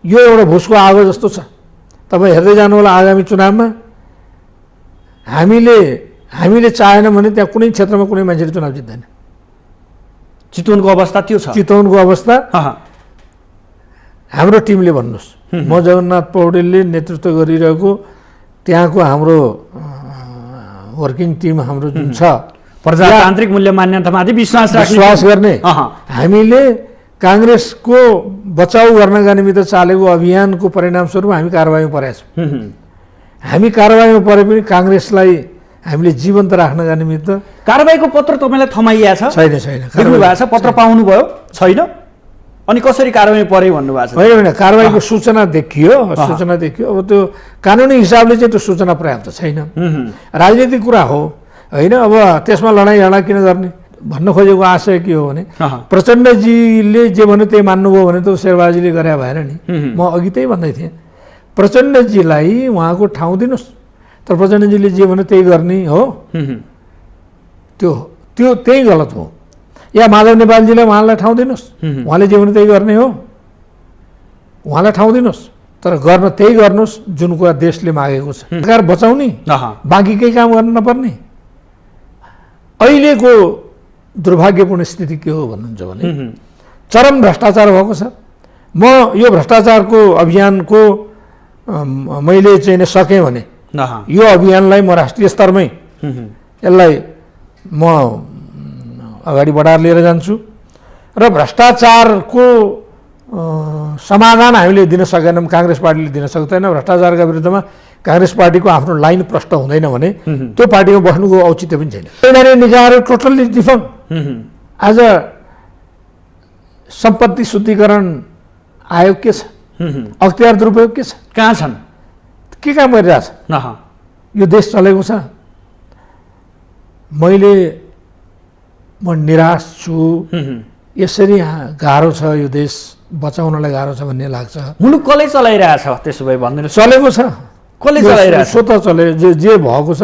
यो एउटा भुसको आगो जस्तो छ। तपाईँ हेर्दै जानु होला आगामी चुनावमा हामीले चाहेन भने त्यहाँ कुनै क्षेत्रमा कुनै मान्छेले चुनाव जित्दैन। चितवनको अवस्था त्यो छ। चितवनको अवस्था हाम्रो टिमले भन्नुहोस्, म जगन्नाथ पौडेलले नेतृत्व गरिरहेको त्यहाँको हाम्रो वर्किङ टिम हाम्रो जुन छ प्रजातान्त्रिक मूल्य मान्यतामाथि विश्वास गर्ने हामीले काङ्ग्रेसको बचाउ गर्नका निमित्त चालेको अभियानको परिणामस्वरूप हामी कारबाहीमा परेका छौँ। हामी कारबाहीमा परे पनि काङ्ग्रेसलाई हामीले जीवन्त राख्नका निमित्त कारबाहीको पत्र तपाईँलाई थमाइया छ? छैन देख्नु भएको छ? पत्र पाउनुभयो? छैन। अनि कसरी कारबाही परे भन्नुभएको छ? होइन, कारबाहीको सूचना देखियो। अब त्यो कानुनी हिसाबले चाहिँ त्यो सूचना पर्याप्त छैन। राजनीतिक कुरा हो होइन। अब त्यसमा लडाइँ झगडा किन गर्ने भन्न खोजेको आशय के हो भने प्रचण्डजीले जे भन्यो त्यही मान्नुभयो भने त शेरबहादुरजीले गरे भएन नि। म अघि त्यही भन्दै थिएँ, प्रचण्डजीलाई उहाँको ठाउँ दिनुहोस्, तर प्रचण्डजीले जे भन्यो त्यही गर्ने हो, त्यो त्यही गलत हो। या माधव नेपालजीलाई उहाँलाई ठाउँ दिनुहोस्, उहाँले जे भन्यो त्यही गर्ने हो, उहाँलाई ठाउँ दिनुहोस्, तर गर्न त्यही गर्नुहोस् जुन कुरा देशले मागेको छ। सरकार बचाउने, बाँकी केही काम गर्न नपर्ने। अहिलेको दुर्भाग्यपूर्ण स्थिति के हो भन्नुहुन्छ भने चरम भ्रष्टाचार भएको छ। म यो भ्रष्टाचारको अभियानको मैले चाहिँ सकेँ भने यो अभियानलाई म राष्ट्रिय स्तरमै यसलाई म अगाडि बढाएर लिएर जान्छु र भ्रष्टाचारको समाधान हामीले दिन सकेनौँ, काङ्ग्रेस पार्टीले दिन सक्दैन। भ्रष्टाचारका विरुद्धमा काङ्ग्रेस पार्टीको आफ्नो लाइन प्रष्ट हुँदैन भने त्यो पार्टीमा बस्नुको औचित्य पनि छैन। यिनीहरू निकायहरू टोटल्ली डिफङ। आज सम्पत्ति शुद्धिकरण आयोग के छ? अख्तियार दुरुपयोग के छ? कहाँ छन्? के काम गरिरहेछ? यो देश चलेको छ। म निराश छु। यसरी गाह्रो छ यो देश, बचाउनलाई गाह्रो छ भन्ने लाग्छ। मुलुक कसले चलाइरहेछ त्यसो भए भन्दिनुहोस्? चलेको छ, कसले चलाइरहेछ? स्वतः चले जे भएको छ।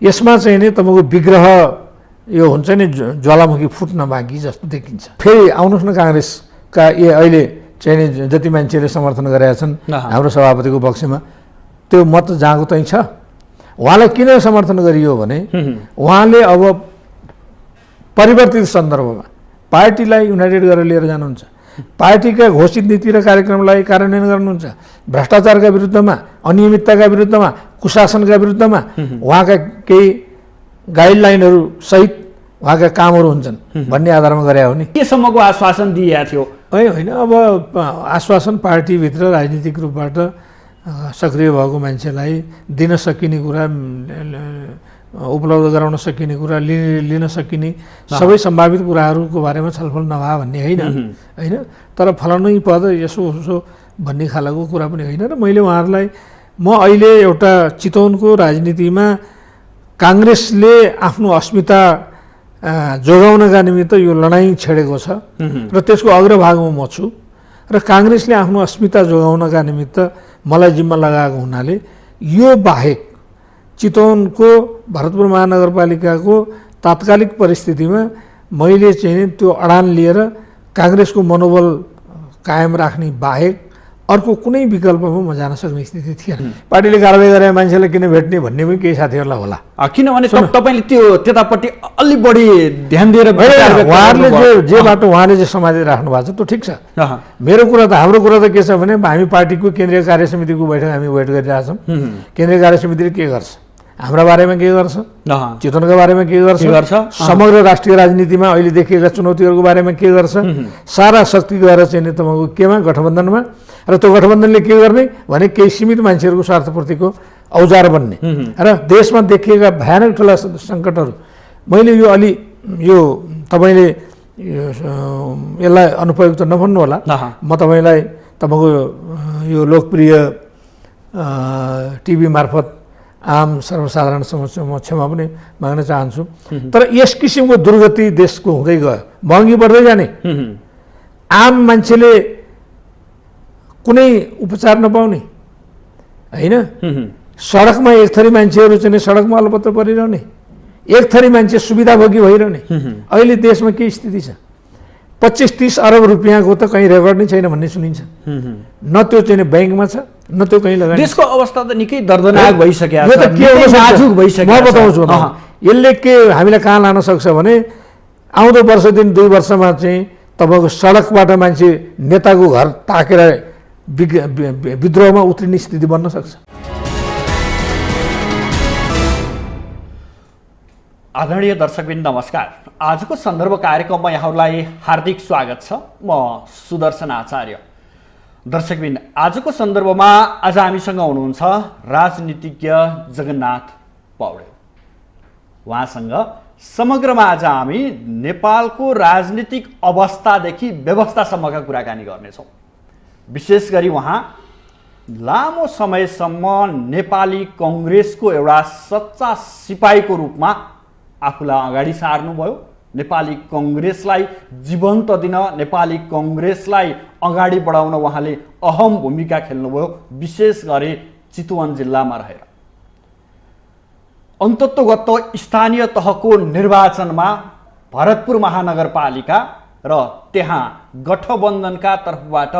यसमा चाहिँ नि तपाईँको विग्रह यो हुन्छ नि ज्वालामुखी फुट्न बाँकी जस्तो देखिन्छ। फेरि आउनुहोस् न काङ्ग्रेसका अहिले चाहिँ नि जति मान्छेले समर्थन गरेका छन् हाम्रो सभापतिको पक्षमा, त्यो मत जहाँको त्यहीँ छ। उहाँलाई किन समर्थन गरियो भने उहाँले अब परिवर्तित सन्दर्भमा पार्टीलाई युनाइटेड गरेर लिएर जानुहुन्छ, पार्टीका घोषित नीति र कार्यक्रमलाई कार्यान्वयन गर्नुहुन्छ, भ्रष्टाचारका विरुद्धमा, अनियमितताका विरुद्धमा, कुशासनका विरुद्धमा उहाँका केही गाइडलाइनहरू सहित उहाँका कामहरू हुन्छन् भन्ने आधारमा गरे हो नि। केसम्मको आश्वासन दिएको थियो? होइन, अब आश्वासन पार्टीभित्र राजनीतिक रूपबाट सक्रिय भएको मान्छेलाई दिन सकिने कुरा, उपलब्ध गराउन सकिने कुरा, लिन सकिने सबै सम्भावित कुराहरूको बारेमा छलफल नभए भन्ने होइन। तर फलानै पद यसो उसो भन्ने खालको कुरा पनि होइन। र मैले उहाँहरूलाई म अहिले एउटा चितवनको राजनीतिमा काङ्ग्रेसले आफ्नो अस्मिता जोगाउनका निमित्त यो लडाइँ छेडेको छ र त्यसको अग्रभागमा म छु र काङ्ग्रेसले आफ्नो अस्मिता जोगाउनका निमित्त मलाई जिम्मा लगाएको हुनाले यो बाहेक चितवनको भरतपुर महानगरपालिकाको तात्कालिक परिस्थितिमा मैले चाहिँ त्यो अडान लिएर काङ्ग्रेसको मनोबल कायम राख्ने बाहेक अर्को कुनै विकल्पमा म जान सक्ने स्थिति थिएन। पार्टीले कारबाही गरे मान्छेलाई किन भेट्ने भन्ने पनि केही साथीहरूलाई होला। किनभने तपाईँले त्यो त्यतापट्टि अलि बढी ध्यान दिएर उहाँहरूले जे बाटो उहाँले जे समातेर राख्नु भएको छ त्यो ठिक छ। मेरो कुरा त हाम्रो कुरा त के छ भने हामी पार्टीको केन्द्रीय कार्य समितिको बैठक हामी वेट गरिरहेछौँ। केन्द्रीय कार्य समितिले के गर्छ, हाम्रा बारेमा के गर्छ, चितवनका बारेमा के गर्छ, समग्र राष्ट्रिय राजनीतिमा अहिले देखिएका चुनौतीहरूको बारेमा के गर्छ, सारा शक्ति गएर चाहिँ तपाईँको केमा गठबन्धनमा, र त्यो गठबन्धनले के गर्ने भने केही सीमित मान्छेहरूको स्वार्थपूर्तिको औजार बन्ने र देशमा देखिएका भयानक ठुला सङ्कटहरू। मैले यो तपाईँले यसलाई अनुपयुक्त नभन्नु होला, म तपाईँलाई तपाईँको यो लोकप्रिय टिभी मार्फत आम सर्वसाधारण समक्षमा क्षमा पनि माग्न चाहन्छु। तर यस किसिमको दुर्गति देशको हुँदै गयो, महँगी बढ्दै जाने, आम मान्छेले कुनै उपचार नपाउने होइन, सडकमा एक थरी मान्छेहरू चाहिँ सडकमा अलपत्र परिरहने, एक थरी मान्छे सुविधाभोगी भइरहने अहिले देशमा के स्थिति छ। 25-30 अरब रुपियाँको त कहीँ रेकर्ड नै छैन भन्ने सुनिन्छ। न त्यो चाहिँ ब्याङ्कमा छ, न त्यो कहीँ लगानी। देशको अवस्था त निकै दर्दनाक भइसकेको छ, के हो नाजुक भइसकेको छ। म बताउँछु। यसले के हामीलाई कहाँ लान सक्छ भने आउँदो वर्षदेखि 2 वर्षमा चाहिँ तपाईँको सडकबाट मान्छे नेताको घर ताकेर विद्रोहमा उत्रिने स्थिति बन्न सक्छ। आदरणीय दर्शकवृन्द नमस्कार। आजको सन्दर्भ कार्यक्रममा यहाँहरूलाई हार्दिक स्वागत छ। म सुदर्शन आचार्य। दर्शकवृन्द, आजको सन्दर्भमा आज हामीसँग हुनुहुन्छ राजनीतिज्ञ जगन्नाथ पौडेल। उहाँसँग समग्रमा आज हामी नेपालको राजनीतिक अवस्थादेखि व्यवस्थासम्मका कुराकानी गर्नेछौँ। विशेष गरी उहाँ लामो समयसम्म नेपाली कङ्ग्रेसको एउटा सच्चा सिपाहीको रूपमा आफूलाई अगाडि सार्नुभयो। नेपाली कङ्ग्रेसलाई जीवन्त दिन, नेपाली कङ्ग्रेसलाई अगाडि बढाउन उहाँले अहम भूमिका खेल्नुभयो, विशेष गरी चितवन जिल्लामा रहेर। अन्ततोगत स्थानीय तहको निर्वाचनमा भरतपुर महानगरपालिका र त्यहाँ गठबन्धनका तर्फबाट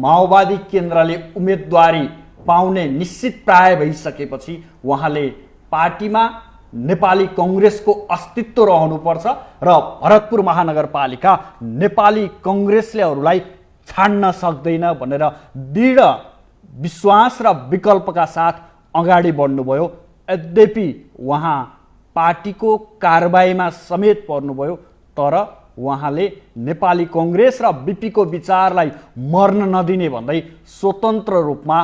माओवादी केन्द्रले उम्मेदवारी पाउने निश्चित प्राय भइसकेपछि उहाँले पार्टीमा नेपाली कङ्ग्रेसको अस्तित्व रहनुपर्छ र भरतपुर महानगरपालिका नेपाली कङ्ग्रेसले अरूलाई छाड्न सक्दैन भनेर दृढ विश्वास र विकल्पका साथ अगाडि बढ्नुभयो। यद्यपि उहाँ पार्टीको कारबाहीमा समेत पर्नुभयो, तर उहाँले नेपाली कङ्ग्रेस र बिपीको विचारलाई मर्न नदिने भन्दै स्वतन्त्र रूपमा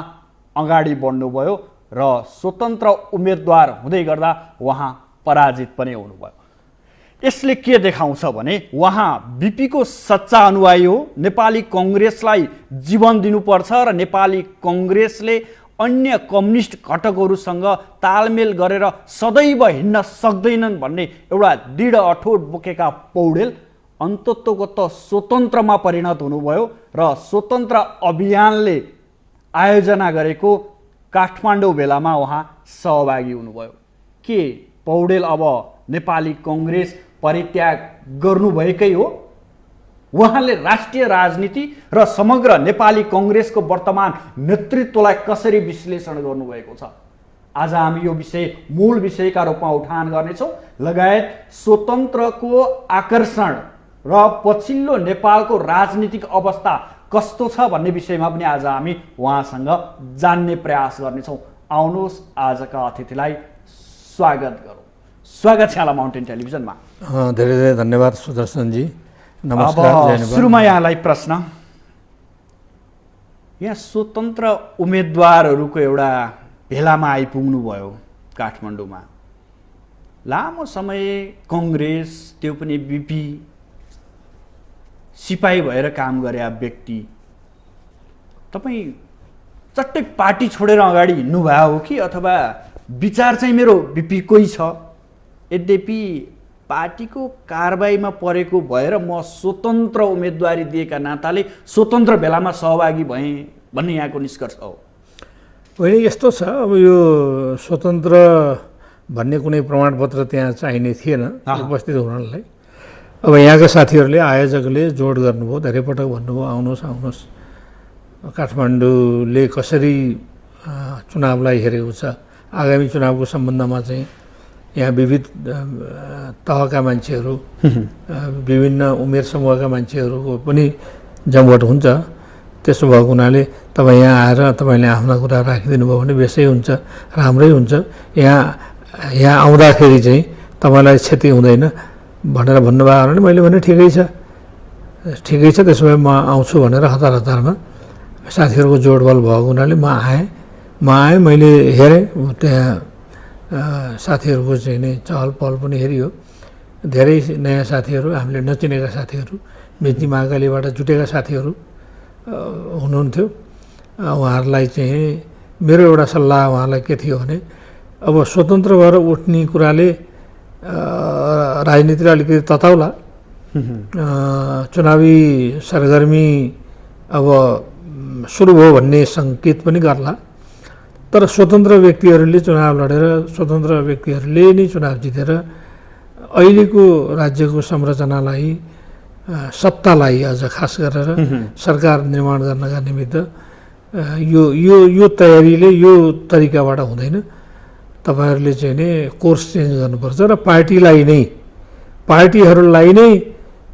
अगाडि बढ्नुभयो र स्वतन्त्र उम्मेदवार हुँदै गर्दा उहाँ पराजित पनि हुनुभयो। यसले के देखाउँछ भने उहाँ बिपीको सच्चा अनुयायी हो। नेपाली कङ्ग्रेसलाई जीवन दिनुपर्छ र नेपाली कङ्ग्रेसले अन्य कम्युनिस्ट घटकहरूसँग तालमेल गरेर सदैव हिँड्न सक्दैनन् भन्ने एउटा दृढ अठोट बोकेका पौडेल अन्ततोगत स्वतन्त्रमा परिणत हुनुभयो र स्वतन्त्र अभियानले आयोजना गरेको काठमाडौँ भेलामा उहाँ सहभागी हुनुभयो। के पौडेल अब नेपाली कङ्ग्रेस परित्याग गर्नुभएकै हो? उहाँले राष्ट्रिय राजनीति र समग्र नेपाली कङ्ग्रेसको वर्तमान नेतृत्वलाई कसरी विश्लेषण गर्नुभएको छ? आज हामी यो मूल विषयका रूपमा उठान गर्नेछौँ। लगायत स्वतन्त्रको आकर्षण र पछिल्लो नेपालको राजनीतिक अवस्था कस्तो छ भन्ने विषयमा पनि आज हामी उहाँसँग जान्ने प्रयास गर्नेछौँ। आउनुहोस् आजका अतिथिलाई स्वागत गरौँ। स्वागत छ यहाँलाई माउन्टेन टेलिभिजनमा। धेरै धेरै धन्यवाद सुदर्शनजी। नमस्कार। सुरुमा यहाँलाई प्रश्न, यहाँ स्वतन्त्र उम्मेदवारहरूको एउटा भेलामा आइपुग्नु भयो काठमाडौँमा। लामो समय कङ्ग्रेस, त्यो पनि बिपी सिपाही भएर काम गरे व्यक्ति, तपाईँ चट्टै पार्टी छोडेर अगाडि हिँड्नुभयो हो कि अथवा विचार चाहिँ मेरो बिपीकै छ, यद्यपि पार्टीको कारबाहीमा परेको भएर म स्वतन्त्र उम्मेदवारी दिएका नाताले स्वतन्त्र भेलामा सहभागी भएँ भन्ने यहाँको निष्कर्ष हो? होइन, यस्तो छ। अब यो स्वतन्त्र भन्ने कुनै प्रमाणपत्र त्यहाँ चाहिने थिएन उपस्थित हुनलाई। अब यहाँका साथीहरूले, आयोजकले जोड गर्नुभयो, धेरै पटक भन्नुभयो आउनुहोस् आउनुहोस्, काठमाडौँले कसरी चुनावलाई हेरेको छ, आगामी चुनावको सम्बन्धमा चाहिँ यहाँ विविध तहका मान्छेहरू, विभिन्न उमेर समूहका मान्छेहरूको पनि जमघट हुन्छ। त्यसो भएको हुनाले तपाईँ यहाँ आएर तपाईँले आफ्ना कुरा राखिदिनु भयो भने बेसै हुन्छ, राम्रै हुन्छ। यहाँ आउँदाखेरि चाहिँ तपाईँलाई क्षति हुँदैन भनेर भन्नुभयो भने मैले भने ठिकै छ त्यसो भए म आउँछु भनेर हतारमा साथीहरूको जोडबल भएको हुनाले म आएँ। मैले हेरेँ त्यहाँ साथीहरूको चाहिँ नै चहल पहल पनि हेरियो। धेरै नयाँ साथीहरू, हामीले नचिनेका साथीहरू, मेची महाकालीबाट जुटेका साथीहरू हुनुहुन्थ्यो। उहाँहरूलाई चाहिँ मेरो एउटा सल्लाह उहाँलाई के थियो भने अब स्वतन्त्र भएर उठ्ने कुराले राजनीतिलाई अलिकति तताउला, चुनावी सरगर्मी अब सुरु भयो भन्ने सङ्केत पनि गर्ला। तर स्वतन्त्र व्यक्तिहरूले चुनाव लडेर, स्वतन्त्र व्यक्तिहरूले नै चुनाव जितेर अहिलेको राज्यको संरचनालाई सत्तालाई अझ खास गरेर सरकार निर्माण गर्नका निमित्त यो यो यो तयारीले यो तरिकाबाट हुँदैन। तपाईँहरूले चाहिँ नि कोर्स चेन्ज गर्नुपर्छ र पार्टीहरूलाई नै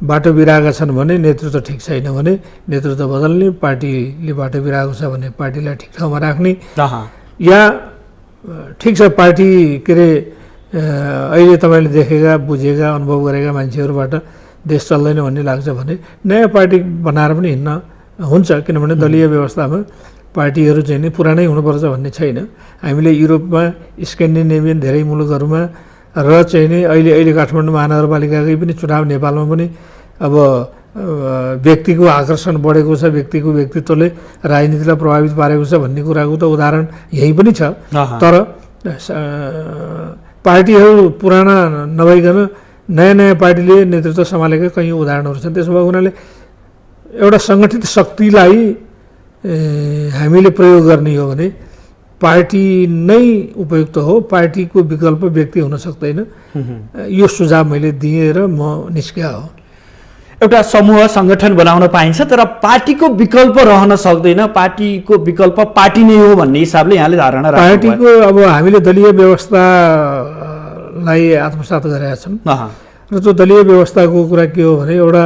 बाटो बिराएका छन् भने नेतृत्व ठिक छैन भने नेतृत्व बदल्ने, पार्टीले बाटो बिराएको छ भने पार्टीलाई ठिक ठाउँमा राख्ने, या ठिक छ पार्टी के अरे अहिले तपाईँले देखेका बुझेका अनुभव गरेका मान्छेहरूबाट देश चल्दैन भन्ने लाग्छ भने नयाँ पार्टी बनाएर पनि हिँड्न हुन्छ। किनभने दलीय व्यवस्थामा पार्टीहरू चाहिँ नि पुरानै हुनुपर्छ भन्ने छैन। हामीले युरोपमा, स्क्यान्डिनेभियन धेरै मुलुकहरूमा र चाहिँ नि अहिले काठमाडौँ महानगरपालिकाकै पनि चुनाव नेपालमा पनि अब व्यक्तिको आकर्षण बढेको छ, व्यक्तिको व्यक्तित्वले राजनीतिलाई प्रभावित पारेको छ भन्ने कुराको त उदाहरण यहीँ पनि छ। तर पार्टीहरू पुराना नभइकन नयाँ नयाँ पार्टीले नेतृत्व सम्हालेका कयौँ उदाहरणहरू छन्। त्यसो भएको हुनाले एउटा सङ्गठित शक्तिलाई हामीले प्रयोग गर्ने हो भने पार्टी नै उपयुक्त हो, पार्टीको विकल्प व्यक्ति हुन सक्दैन। यो सुझाव मैले दिएँ र म निस्किया हो। एउटा समूह सङ्गठन बनाउन पाइन्छ तर पार्टीको विकल्प रहन सक्दैन, पार्टीको विकल्प पार्टी नै हो भन्ने हिसाबले यहाँले धारणा राख्नु। पार्टीको अब हामीले दलीय व्यवस्थालाई आत्मसात गरेका छौँ र त्यो दलीय व्यवस्थाको कुरा के हो भने एउटा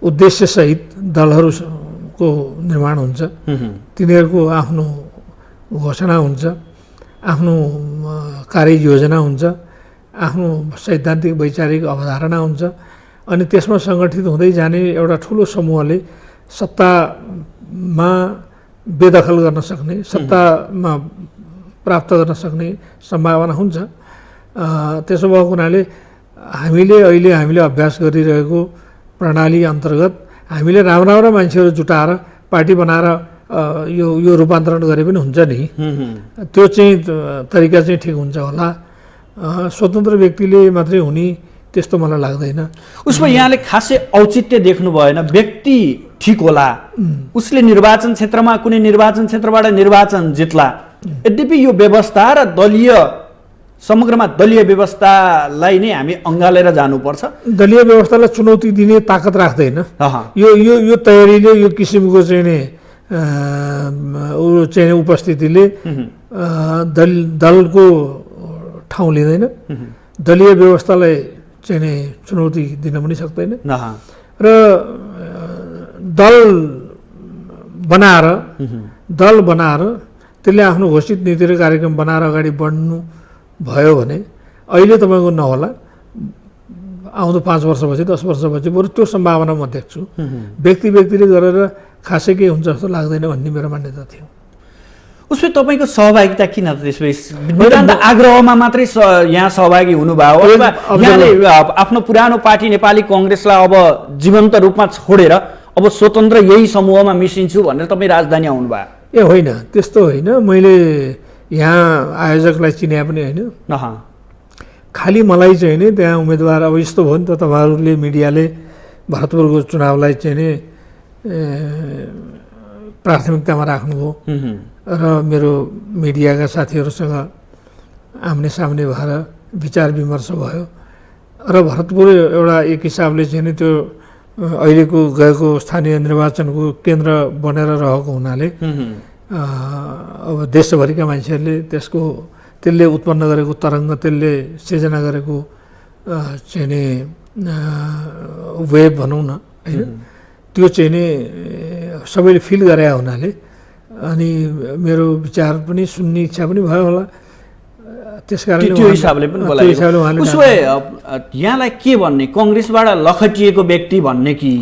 उद्देश्यसहित दलहरूको निर्माण हुन्छ, तिनीहरूको आफ्नो घोषणा हुन्छ, आफ्नो कार्ययोजना हुन्छ, आफ्नो सैद्धान्तिक वैचारिक अवधारणा हुन्छ, अनि त्यसमा सङ्गठित हुँदै जाने एउटा ठुलो समूहले सत्तामा बेदखल गर्न सक्ने, सत्तामा प्राप्त गर्न सक्ने सम्भावना हुन्छ। त्यसो भएको हुनाले हामीले अभ्यास गरिरहेको प्रणाली अन्तर्गत हामीले राम्रा मान्छेहरू जुटाएर पार्टी बनाएर यो रूपान्तरण गरे पनि हुन्छ नि। त्यो चाहिँ तरिका चाहिँ ठिक हुन्छ होला। स्वतन्त्र व्यक्तिले मात्रै हुने त्यस्तो मलाई लाग्दैन। उसमा यहाँले खासै औचित्य देख्नु भएन। व्यक्ति ठिक होला, उसले निर्वाचन क्षेत्रमा कुनै निर्वाचन क्षेत्रबाट निर्वाचन जित्ला, यद्यपि यो व्यवस्था र समग्रमा दलीय व्यवस्थालाई नै हामी अँगालेर जानुपर्छ। दलीय व्यवस्थालाई चुनौती दिने ताकत राख्दैन यो तयारीले, यो किसिमको चाहिँ उपस्थितिले दलको ठाउँ लिँदैन, दलीय व्यवस्थालाई चाहिँ चुनौती दिन पनि सक्दैन र दल बनाएर त्यसले आफ्नो घोषित नीति र कार्यक्रम बनाएर अगाडि बढ्नु भयो भने अहिले तपाईँको नहोला, आउँदो 5 वर्षपछि 10 वर्षपछि बरु त्यो सम्भावना म देख्छु। व्यक्तिले गरेर खासै केही हुन्छ जस्तो लाग्दैन भन्ने मेरो मान्यता थियो। उसमा तपाईँको सहभागिता किन नितान्त आग्रहमा मात्रै यहाँ सहभागी हुनुभयो अथवा यहाँले आफ्नो पुरानो पार्टी नेपाली कङ्ग्रेसलाई अब जीवन्त रूपमा छोडेर अब स्वतन्त्र यही समूहमा मिसिन्छु भनेर तपाईँ राजधानी आउनुभयो? ए होइन, त्यस्तो होइन। मैले यहाँ आयोजकलाई चिने पनि होइन, खालि मलाई चाहिँ नि त्यहाँ उम्मेदवार अब यस्तो भयो नि त, तपाईँहरूले मिडियाले भरतपुरको चुनावलाई चाहिँ नि प्राथमिकतामा राख्नुभयो र मेरो मिडियाका साथीहरूसँग आम्ने सामने भएर विचार विमर्श भयो र भरतपुर एउटा एक हिसाबले चाहिँ नि त्यो अहिलेको गएको स्थानीय निर्वाचनको केन्द्र बनेर रहेको हुनाले अब देशभरिका मान्छेहरूले त्यसले उत्पन्न गरेको तरङ्ग, त्यसले सिर्जना गरेको चाहिँ नि वेभ भनौँ न होइन, त्यो चाहिँ नि सबैले फिल गरे हुनाले अनि मेरो विचार पनि सुन्ने इच्छा पनि भयो होला। त्यसकारणले त्यो हिसाबले पनि बोलायो। उसो भए यहाँलाई के भन्ने, कङ्ग्रेसबाट लखटिएको व्यक्ति भन्ने कि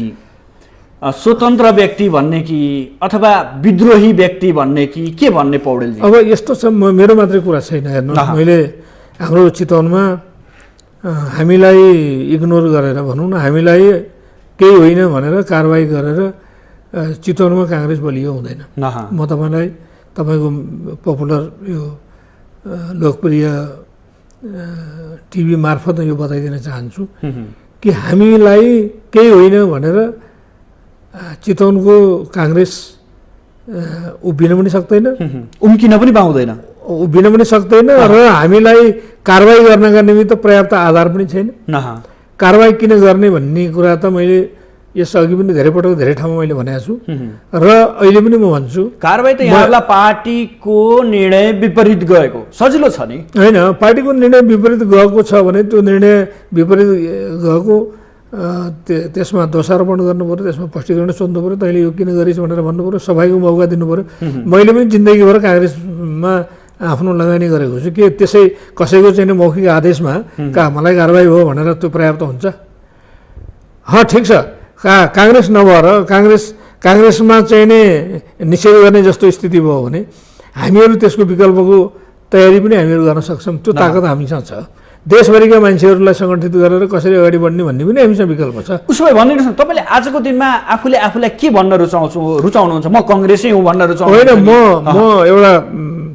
स्वतन्त्र व्यक्ति भन्ने कि अथवा विद्रोही व्यक्ति भन्ने कि के भन्ने पौडेलजी? अब यस्तो छ, मेरो मात्रै कुरा छैन। हेर्नुहोस्, मैले हाम्रो चितवनमा हामीलाई इग्नोर गरेर भनौँ न, हामीलाई केही होइन भनेर कारवाही गरेर चितवनमा काङ्ग्रेस बलियो हुँदैन। म तपाईँको पपुलर यो लोकप्रिय टिभी मार्फत यो बताइदिन चाहन्छु कि हामीलाई केही होइन भनेर चितवनको काङ्ग्रेस उभिन पनि सक्दैन, उम्किन पनि पाउँदैन, उभिन पनि सक्दैन र हामीलाई कारवाही गर्नका निमित्त पर्याप्त आधार पनि छैन। कारवाही किन गर्ने भन्ने कुरा त मैले यसअघि पनि धेरै पटक धेरै ठाउँमा मैले भनेको छु र अहिले पनि म भन्छु कारबाही त यहाँहरूलाई पार्टीको निर्णय विपरीत गएको सजिलो छ नि होइन। पार्टीको निर्णय विपरीत गएको छ भने त्यो निर्णय विपरीत गएको त्यसमा दोषारोपण गर्नु पऱ्यो, त्यसमा स्पष्टीकरण सोध्नु पऱ्यो, तैँले यो किन गरिस् भनेर भन्नु पऱ्यो, सफाइको मौका दिनु पऱ्यो। मैले पनि जिन्दगीभर काङ्ग्रेसमा आफ्नो लगानी गरेको छु के त्यसै कसैको चाहिँ मौखिक आदेशमा मलाई कारबाही हो भनेर त्यो पर्याप्त हुन्छ? ठिक छ, काङ्ग्रेस नभएर काङ्ग्रेसमा चाहिँ नि निषेध गर्ने जस्तो स्थिति भयो भने हामीहरू त्यसको विकल्पको तयारी पनि हामीहरू गर्न सक्छौँ। त्यो ताकत हामीसँग छ। देशभरिका मान्छेहरूलाई सङ्गठित गरेर कसरी अगाडि बढ्ने भन्ने पनि हामीसँग विकल्प छ। उसो भए भनिदिनुहोस् न, तपाईँले आजको दिनमा आफूलाई के भन्न रुचाउनुहुन्छ? म कङ्ग्रेसै हुँ भन्न रुचाउनु? होइन, म एउटा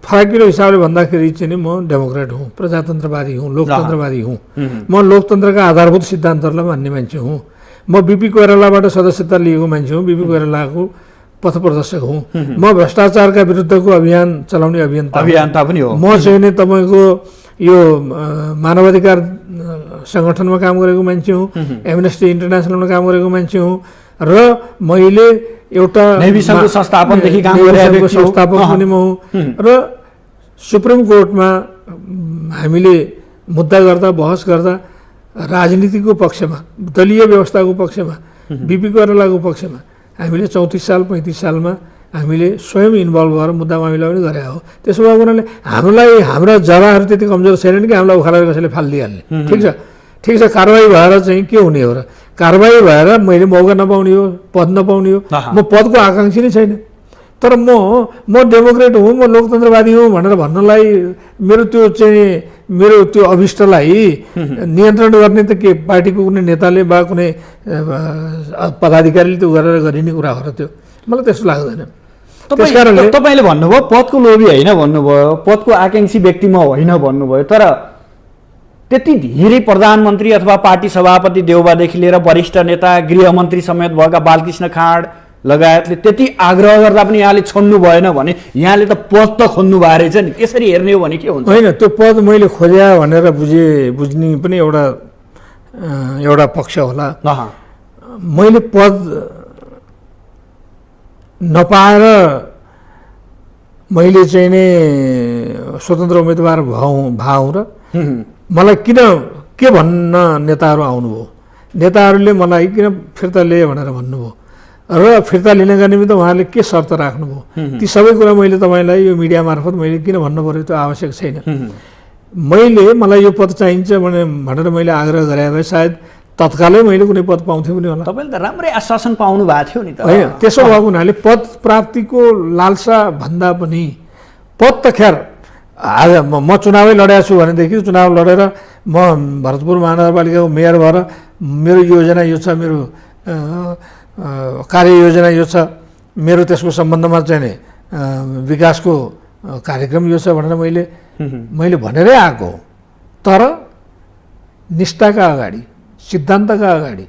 फराकिलो हिसाबले भन्दाखेरि चाहिँ नि म डेमोक्रेट हुँ, प्रजातन्त्रवादी हुँ, लोकतन्त्रवादी हुँ। म लोकतन्त्रका आधारभूत सिद्धान्तहरूलाई मान्ने मान्छे हुँ। म बिपी कोइरालाबाट सदस्यता लिएको मान्छे हुँ, बिपी कोइरालाको पथप्रदर्शक हुँ। म भ्रष्टाचारका विरुद्धको अभियान चलाउने अभियन्ता पनि हो। म चाहिँ नि तपाईँको यो मानवाधिकार सङ्गठनमा काम गरेको मान्छे हुँ, एमनेस्टी इन्टरनेसनलमा काम गरेको मान्छे हुँ र मैले एउटा संस्थापनदेखि काम गरेको संस्थापक पनि म हुँ र सुप्रिम कोर्टमा हामीले मुद्दा गर्दा बहस गर्दा राजनीतिको पक्षमा, दलीय व्यवस्थाको पक्षमा, बिपी कोइरालाको पक्षमा हामीले 34 साल 35 सालमा हामीले स्वयं इन्भल्भ भएर मुद्दा मामिला पनि गरे हो। त्यसो भएको हुनाले हाम्रा जराहरू त्यति कमजोर छैनन् कि हामीलाई उखालेर कसैले फालिदिइहाल्ने। ठिक छ, कारबाही भएर चाहिँ के हुने हो र? कारबाही भएर मैले मौका नपाउने हो, पद नपाउने हो। म पदको आकाङ्क्षी नै छैन, तर म डेमोक्रेट हुँ, म लोकतन्त्रवादी हुँ भनेर भन्नलाई मेरो त्यो अभिष्टलाई नियन्त्रण गर्ने त के पार्टीको कुनै नेताले वा कुनै पदाधिकारीले त्यो गरेर गरिने कुरा हो र? त्यो मलाई त्यस्तो लाग्दैन। तपाईँले भन्नुभयो पदको लोभी होइन भन्नुभयो, पदको आकाङ्क्षी व्यक्ति म होइन भन्नुभयो, तर त्यति धेरै प्रधानमन्त्री अथवा पार्टी सभापति देउबादेखि लिएर वरिष्ठ नेता गृहमन्त्री समेत भएका बालकृष्ण खाँड लगायतले त्यति आग्रह गर्दा पनि यहाँले छोड्नु भएन भने यहाँले त पद त खोज्नु भए रहेछ नि। त्यसरी हेर्ने हो भने के हुन्छ? होइन, त्यो पद मैले खोज्या भनेर बुझ्ने पनि एउटा पक्ष होला। मैले पद नपाएर मैले चाहिँ नि स्वतन्त्र उम्मेदवार भएँ र मलाई के भन्न नेताहरू आउनुभयो, नेताहरूले मलाई किन फिर्ता लिए भनेर भन्नुभयो र फिर्ता लिनका निमित्त उहाँहरूले के शर्त राख्नुभयो, ती सबै कुरा मैले तपाईँलाई यो मिडिया मार्फत मैले किन भन्नु पऱ्यो त्यो आवश्यक छैन। मलाई यो पद चाहिन्छ भनेर मैले आग्रह गरे भए सायद तत्कालै मैले कुनै पद पाउँथेँ पनि होला। तपाईँले त राम्रै आश्वासन पाउनु भएको थियो नि त। होइन, त्यसो भएको हुनाले पद प्राप्तिको लालसा भन्दा पनि पद त ख्यार आज म चुनावै लडेको छु भनेदेखि चुनाव लडेर म भरतपुर महानगरपालिकाको मेयर भएर मेरो योजना यो छ, मेरो कार्ययोजना यो छ, मेरो त्यसको सम्बन्धमा चाहिँ नि विकासको कार्यक्रम यो छ भनेर मैले भनेरै आएको हो। तर निष्ठाका अगाडि, सिद्धान्तका अगाडि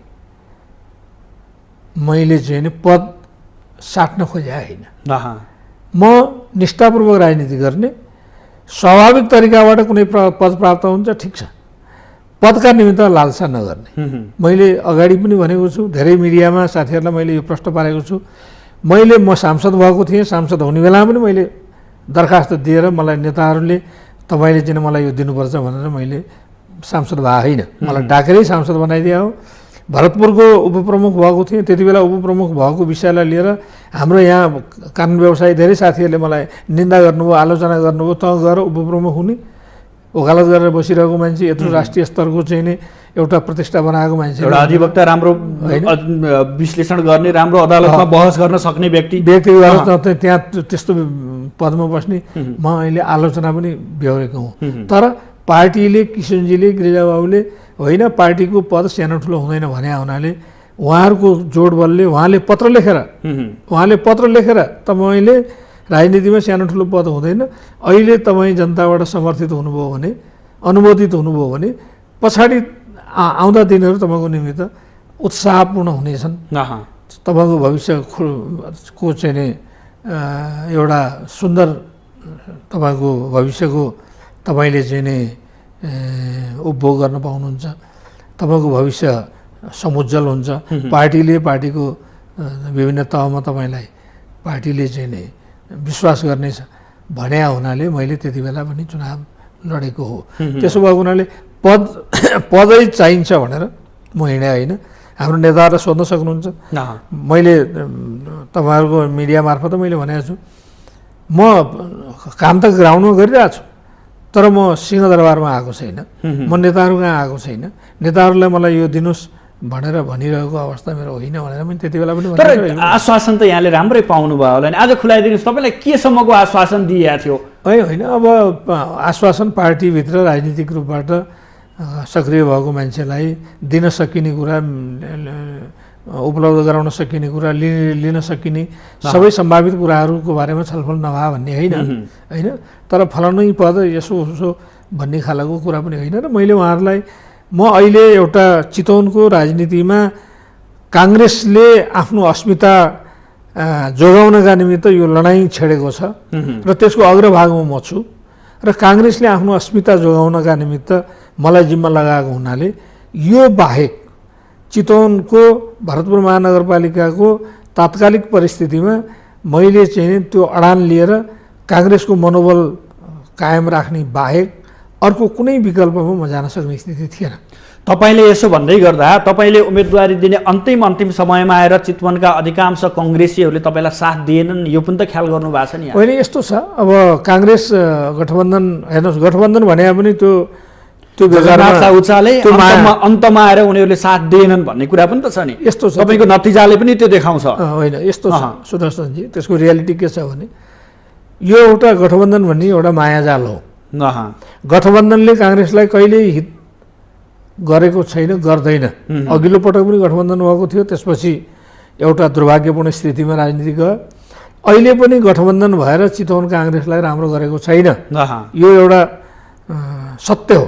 मैले चाहिँ नि पद साट्न खोजे होइन। म निष्ठापूर्वक राजनीति गर्ने, स्वाभाविक तरिकाबाट कुनै पद प्राप्त हुन्छ, ठिक छ, पदका निमित्त लालसा नगर्ने। मैले अगाडि पनि भनेको छु, धेरै मिडियामा साथीहरूलाई मैले यो प्रश्न पारेको छु। म सांसद भएको थिएँ, सांसद हुने बेलामा पनि मैले दरखास्त दिएर मलाई नेताहरूले तपाईँले चाहिँ मलाई यो दिनुपर्छ भनेर मैले सांसद भए होइन, मलाई डाकेरै सांसद बनाइदिए हो। भरतपुरको उपप्रमुख भएको थिएँ, त्यति बेला उपप्रमुख भएको विषयलाई लिएर हाम्रो यहाँ कानुन व्यवसायी धेरै साथीहरूले मलाई निन्दा गर्नुभयो, आलोचना गर्नुभयो, त गएर उपप्रमुख हुने, वकालत गरेर बसिरहेको मान्छे, यत्रो राष्ट्रिय स्तरको चाहिँ नि एउटा प्रतिष्ठा बनाएको मान्छे, एउटा अधिवक्ता, राम्रो विश्लेषण गर्ने, राम्रो अदालतमा बहस गर्न सक्ने व्यक्ति त्यहाँ त्यस्तो पदमा बस्ने म अहिले आलोचना पनि बेहोरेको हुँ। तर पार्टीले, किशनजीले, गिरिजाबाबुले होइन पार्टीको पद सानो ठुलो हुँदैन भने हुनाले उहाँहरूको जोड बलले उहाँले पत्र लेखेर तपाईँले राजनीतिमा सानो ठुलो पद हुँदैन, अहिले तपाईँ जनताबाट समर्थित हुनुभयो भने, अनुमोदित हुनुभयो भने पछाडि आउँदा दिनहरू तपाईँको निमित्त उत्साहपूर्ण हुनेछन्। तपाईँको भविष्यको चाहिँ नि एउटा सुन्दर तपाईँको भविष्यको तपाईँले चाहिँ नि उपभोग गर्न पाउनुहुन्छ। तपाईँको भविष्य समुज्जल हुन्छ। पार्टीले पार्टीको विभिन्न तहमा तपाईँलाई पार्टीले चाहिँ नै विश्वास गर्नेछ भने हुनाले मैले त्यति बेला पनि चुनाव लडेको हो। त्यसो भएको हुनाले पदै चाहिन्छ भनेर म हिँडे होइन। हाम्रो नेताहरूलाई सोध्न सक्नुहुन्छ। मैले तपाईँहरूको मिडिया मार्फत मैले भनेको छु, म काम त ग्राउन्डमा गरिरहेको छु, तर म सिंहदरबारमा आएको छैन, म नेताहरू कहाँ आएको छैन। नेताहरूलाई मलाई यो दिनुहोस् भनेर भनिरहेको अवस्था मेरो होइन भनेर पनि त्यति बेला पनि। तर आश्वासन त यहाँले राम्रै पाउनुभयो होला नि, आज खुलाइदिनुहोस् तपाईँलाई केसम्मको आश्वासन दिएको थियो? होइन, अब आश्वासन पार्टीभित्र राजनीतिक रूपबाट सक्रिय भएको मान्छेलाई दिन सकिने कुरा, उपलब्ध गराउन सकिने कुरा, लिन सकिने सबै सम्भावित कुराहरूको बारेमा छलफल नभए भन्ने होइन। तर फलानै पद यसो उसो भन्ने खालको कुरा पनि होइन। र मैले उहाँहरूलाई म अहिले एउटा चितवनको राजनीतिमा काङ्ग्रेसले आफ्नो अस्मिता जोगाउनका निमित्त यो लडाइँ छेडेको छ र त्यसको अग्रभागमा म छु र काङ्ग्रेसले आफ्नो अस्मिता जोगाउनका निमित्त मलाई जिम्मा लगाएको हुनाले यो बाहेक चितवनको भरतपुर महानगरपालिकाको तात्कालिक परिस्थितिमा मैले चाहिँ त्यो अडान लिएर काङ्ग्रेसको मनोबल कायम राख्ने बाहेक अर्को कुनै विकल्पमा म जान सक्ने स्थिति थिएन। तपाईँले यसो भन्दै गर्दा तपाईँले उम्मेदवारी दिने अन्तिम समयमा आएर चितवनका अधिकांश कङ्ग्रेसीहरूले तपाईँलाई साथ दिएनन्, यो पनि त ख्याल गर्नु भएको छ नि? होइन, यस्तो छ। अब काङ्ग्रेस गठबन्धन हेर्नुहोस्, गठबन्धन भने पनि त्यो अन्तमा आएर उनीहरूले साथ दिएनन् भन्ने कुरा पनि त छ नि। यस्तो छ, तपाईँको नतिजाले पनि त्यो देखाउँछ। होइन, यस्तो छ सुदर्शनजी, त्यसको रियालिटी के छ भने यो एउटा गठबन्धन भन्ने एउटा मायाजाल हो। गठबन्धनले काङ्ग्रेसलाई कहिल्यै हित गरेको छैन, गर्दैन। अघिल्लो पटक पनि गठबन्धन भएको थियो, त्यसपछि एउटा दुर्भाग्यपूर्ण स्थितिमा राजनीति गयो। अहिले पनि गठबन्धन भएर चितवन काङ्ग्रेसलाई राम्रो गरेको छैन, यो एउटा सत्य हो।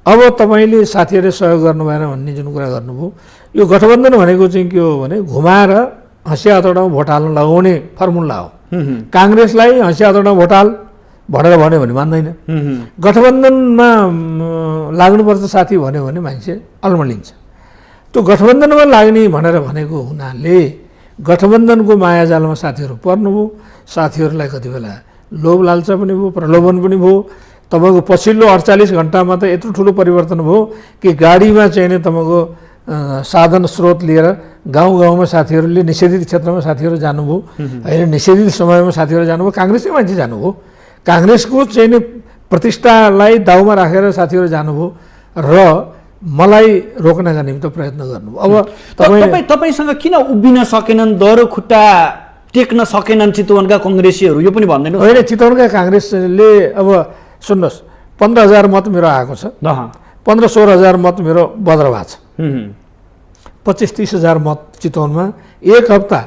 अब तपाईँले साथीहरूले सहयोग गर्नु भएन भन्ने जुन कुरा गर्नुभयो, यो गठबन्धन भनेको चाहिँ के हो भने घुमाएर हँसिया हतौडामा भोट हाल्न लगाउने फर्मुला हो। काङ्ग्रेसलाई हँसिया हतौडामा भोट हाल भनेर भन्यो भने मान्दैन। गठबन्धनमा लाग्नुपर्छ साथी भन्यो भने मान्छे अल्मलिन्छ। त्यो गठबन्धनमा लाग्ने भनेर भनेको हुनाले गठबन्धनको मायाजालमा साथीहरू पर्नुभयो। साथीहरूलाई कति बेला लोभ लालचा पनि भयो, प्रलोभन पनि भयो। तपाईँको पछिल्लो 48 घन्टामा त यत्रो ठुलो परिवर्तन भयो कि गाडीमा चाहिँ नै तपाईँको साधन स्रोत लिएर गाउँमा साथीहरूले निषेधित क्षेत्रमा साथीहरू जानुभयो, होइन निषेधित समयमा साथीहरू जानुभयो, काङ्ग्रेसकै मान्छे जानुभयो। काङ्ग्रेसको चाहिँ नि प्रतिष्ठालाई दाउमा राखेर साथीहरू जानुभयो र मलाई रोक्नका निम्ति प्रयत्न गर्नुभयो। अब तपाईँसँग किन उभिन सकेनन्, दह्रो खुट्टा टेक्न सकेनन् चितवनका कङ्ग्रेसीहरू, यो पनि भन्दैन? होइन, चितवनका काङ्ग्रेसले अब सुन्नुहोस्, 15,000 मत मेरो आएको छ, 15-16,000 मत मेरो बज्र भएको छ, 25-30,000 मत चितवनमा। एक हप्ता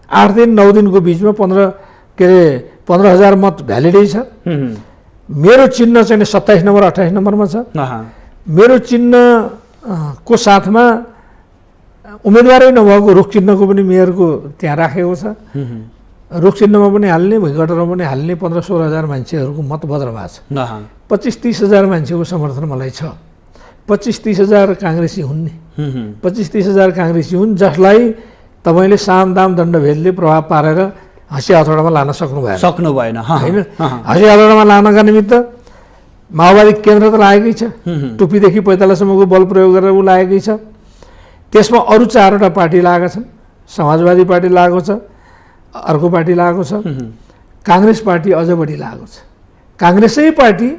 8 दिन 9 दिनको बिचमा 15,000 मत भ्यालिडै छ। मेरो चिन्ह चाहिँ 27 नम्बर 28 नम्बरमा छ। मेरो चिन्हको साथमा उम्मेदवारै नभएको रुख चिन्हको पनि मेयरको त्यहाँ राखेको छ। रुख चिन्हमा पनि हाल्ने, भुइँगटरमा पनि हाल्ने 15-16,000 मान्छेहरूको मत बज्र भएको छ। 25-30,000 मान्छेको समर्थन मलाई छ। 25-30,000 काङ्ग्रेसी हुन् नि, 25-30,000 काङ्ग्रेसी हुन् जसलाई तपाईँले साम दाम दण्डभेदले प्रभाव पारेर हँसिया हतौडामा लान सक्नु भएन होइन। हँसिया हतौडामा लानका निमित्त माओवादी केन्द्र त लागेकै छ, टुप्पीदेखि पैतालासम्मको बल प्रयोग गरेर ऊ लागेकै छ। त्यसमा अरू 4वटा पार्टी लागेका छन्। समाजवादी पार्टी लागेको छ, अर्को पार्टी लागेको छ, काङ्ग्रेस पार्टी अझ बढी लागेको छ। काङ्ग्रेसै पार्टी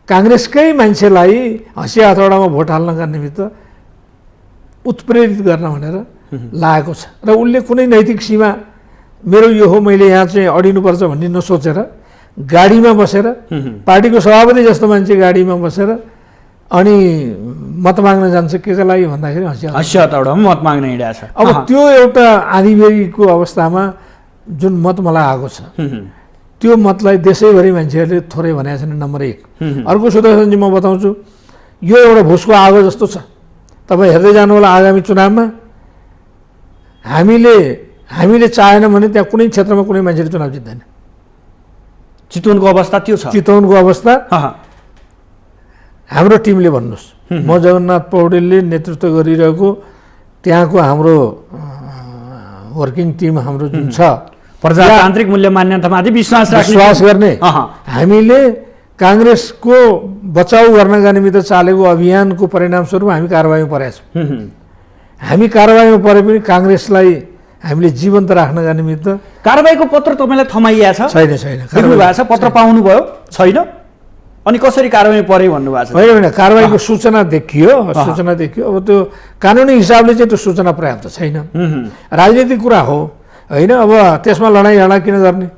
काङ्ग्रेसकै मान्छेलाई हँसिया हतौडामा भोट हाल्नका निमित्त उत्प्रेरित गर्न भनेर लागेको छ र उसले कुनै नैतिक सीमा मेरो यो हो, मैले यहाँ चाहिँ अडिनुपर्छ भन्ने नसोचेर गाडीमा बसेर, पार्टीको सभापति जस्तो मान्छे गाडीमा बसेर अनि मत माग्न जान्छ केका लागि भन्दाखेरि हँसिया हतौडामा मत माग्न हिँडेको छ। अब त्यो एउटा आँधीबेहरीको अवस्थामा जुन मत मलाई आएको छ, त्यो मतलाई देशैभरि मान्छेहरूले थोरै भनेका छन्, नम्बर 1। अर्को सुदर्शनजी म बताउँछु, यो एउटा भुसको आगो जस्तो छ। तपाईँ हेर्दै जानु होला आगामी चुनावमा हामीले चाहेन भने त्यहाँ कुनै क्षेत्रमा कुनै मान्छेले चुनाव जित्दैन। चितवनको अवस्था त्यो छ। चितवनको अवस्था हाम्रो टिमले भन्नुहोस्, म जगन्नाथ पौडेलले नेतृत्व गरिरहेको त्यहाँको हाम्रो वर्किङ टिम हाम्रो जुन छ प्रजातान्त्रिक मूल्य मान्यतामाथि विश्वास गर्ने हामीले काङ्ग्रेसको बचाउ गर्नका निमित्त चालेको अभियानको परिणामस्वरूप हामी कारबाहीमा परेका छौँ। हामी कारबाहीमा परे पनि काङ्ग्रेसलाई हामीले जीवन्त राख्नका निमित्त कारबाहीको पत्र तपाईँलाई थमाइएको छ? छैन देख्नु भएको छ? पत्र पाउनुभयो? छैन। अनि कसरी कारबाही परे भन्नुभएको छ? होइन कारबाहीको सूचना देखियो। अब त्यो कानुनी हिसाबले चाहिँ त्यो सूचना पर्याप्त छैन। राजनीतिक कुरा हो होइन। अब त्यसमा लडाइँ झगडा किन गर्ने?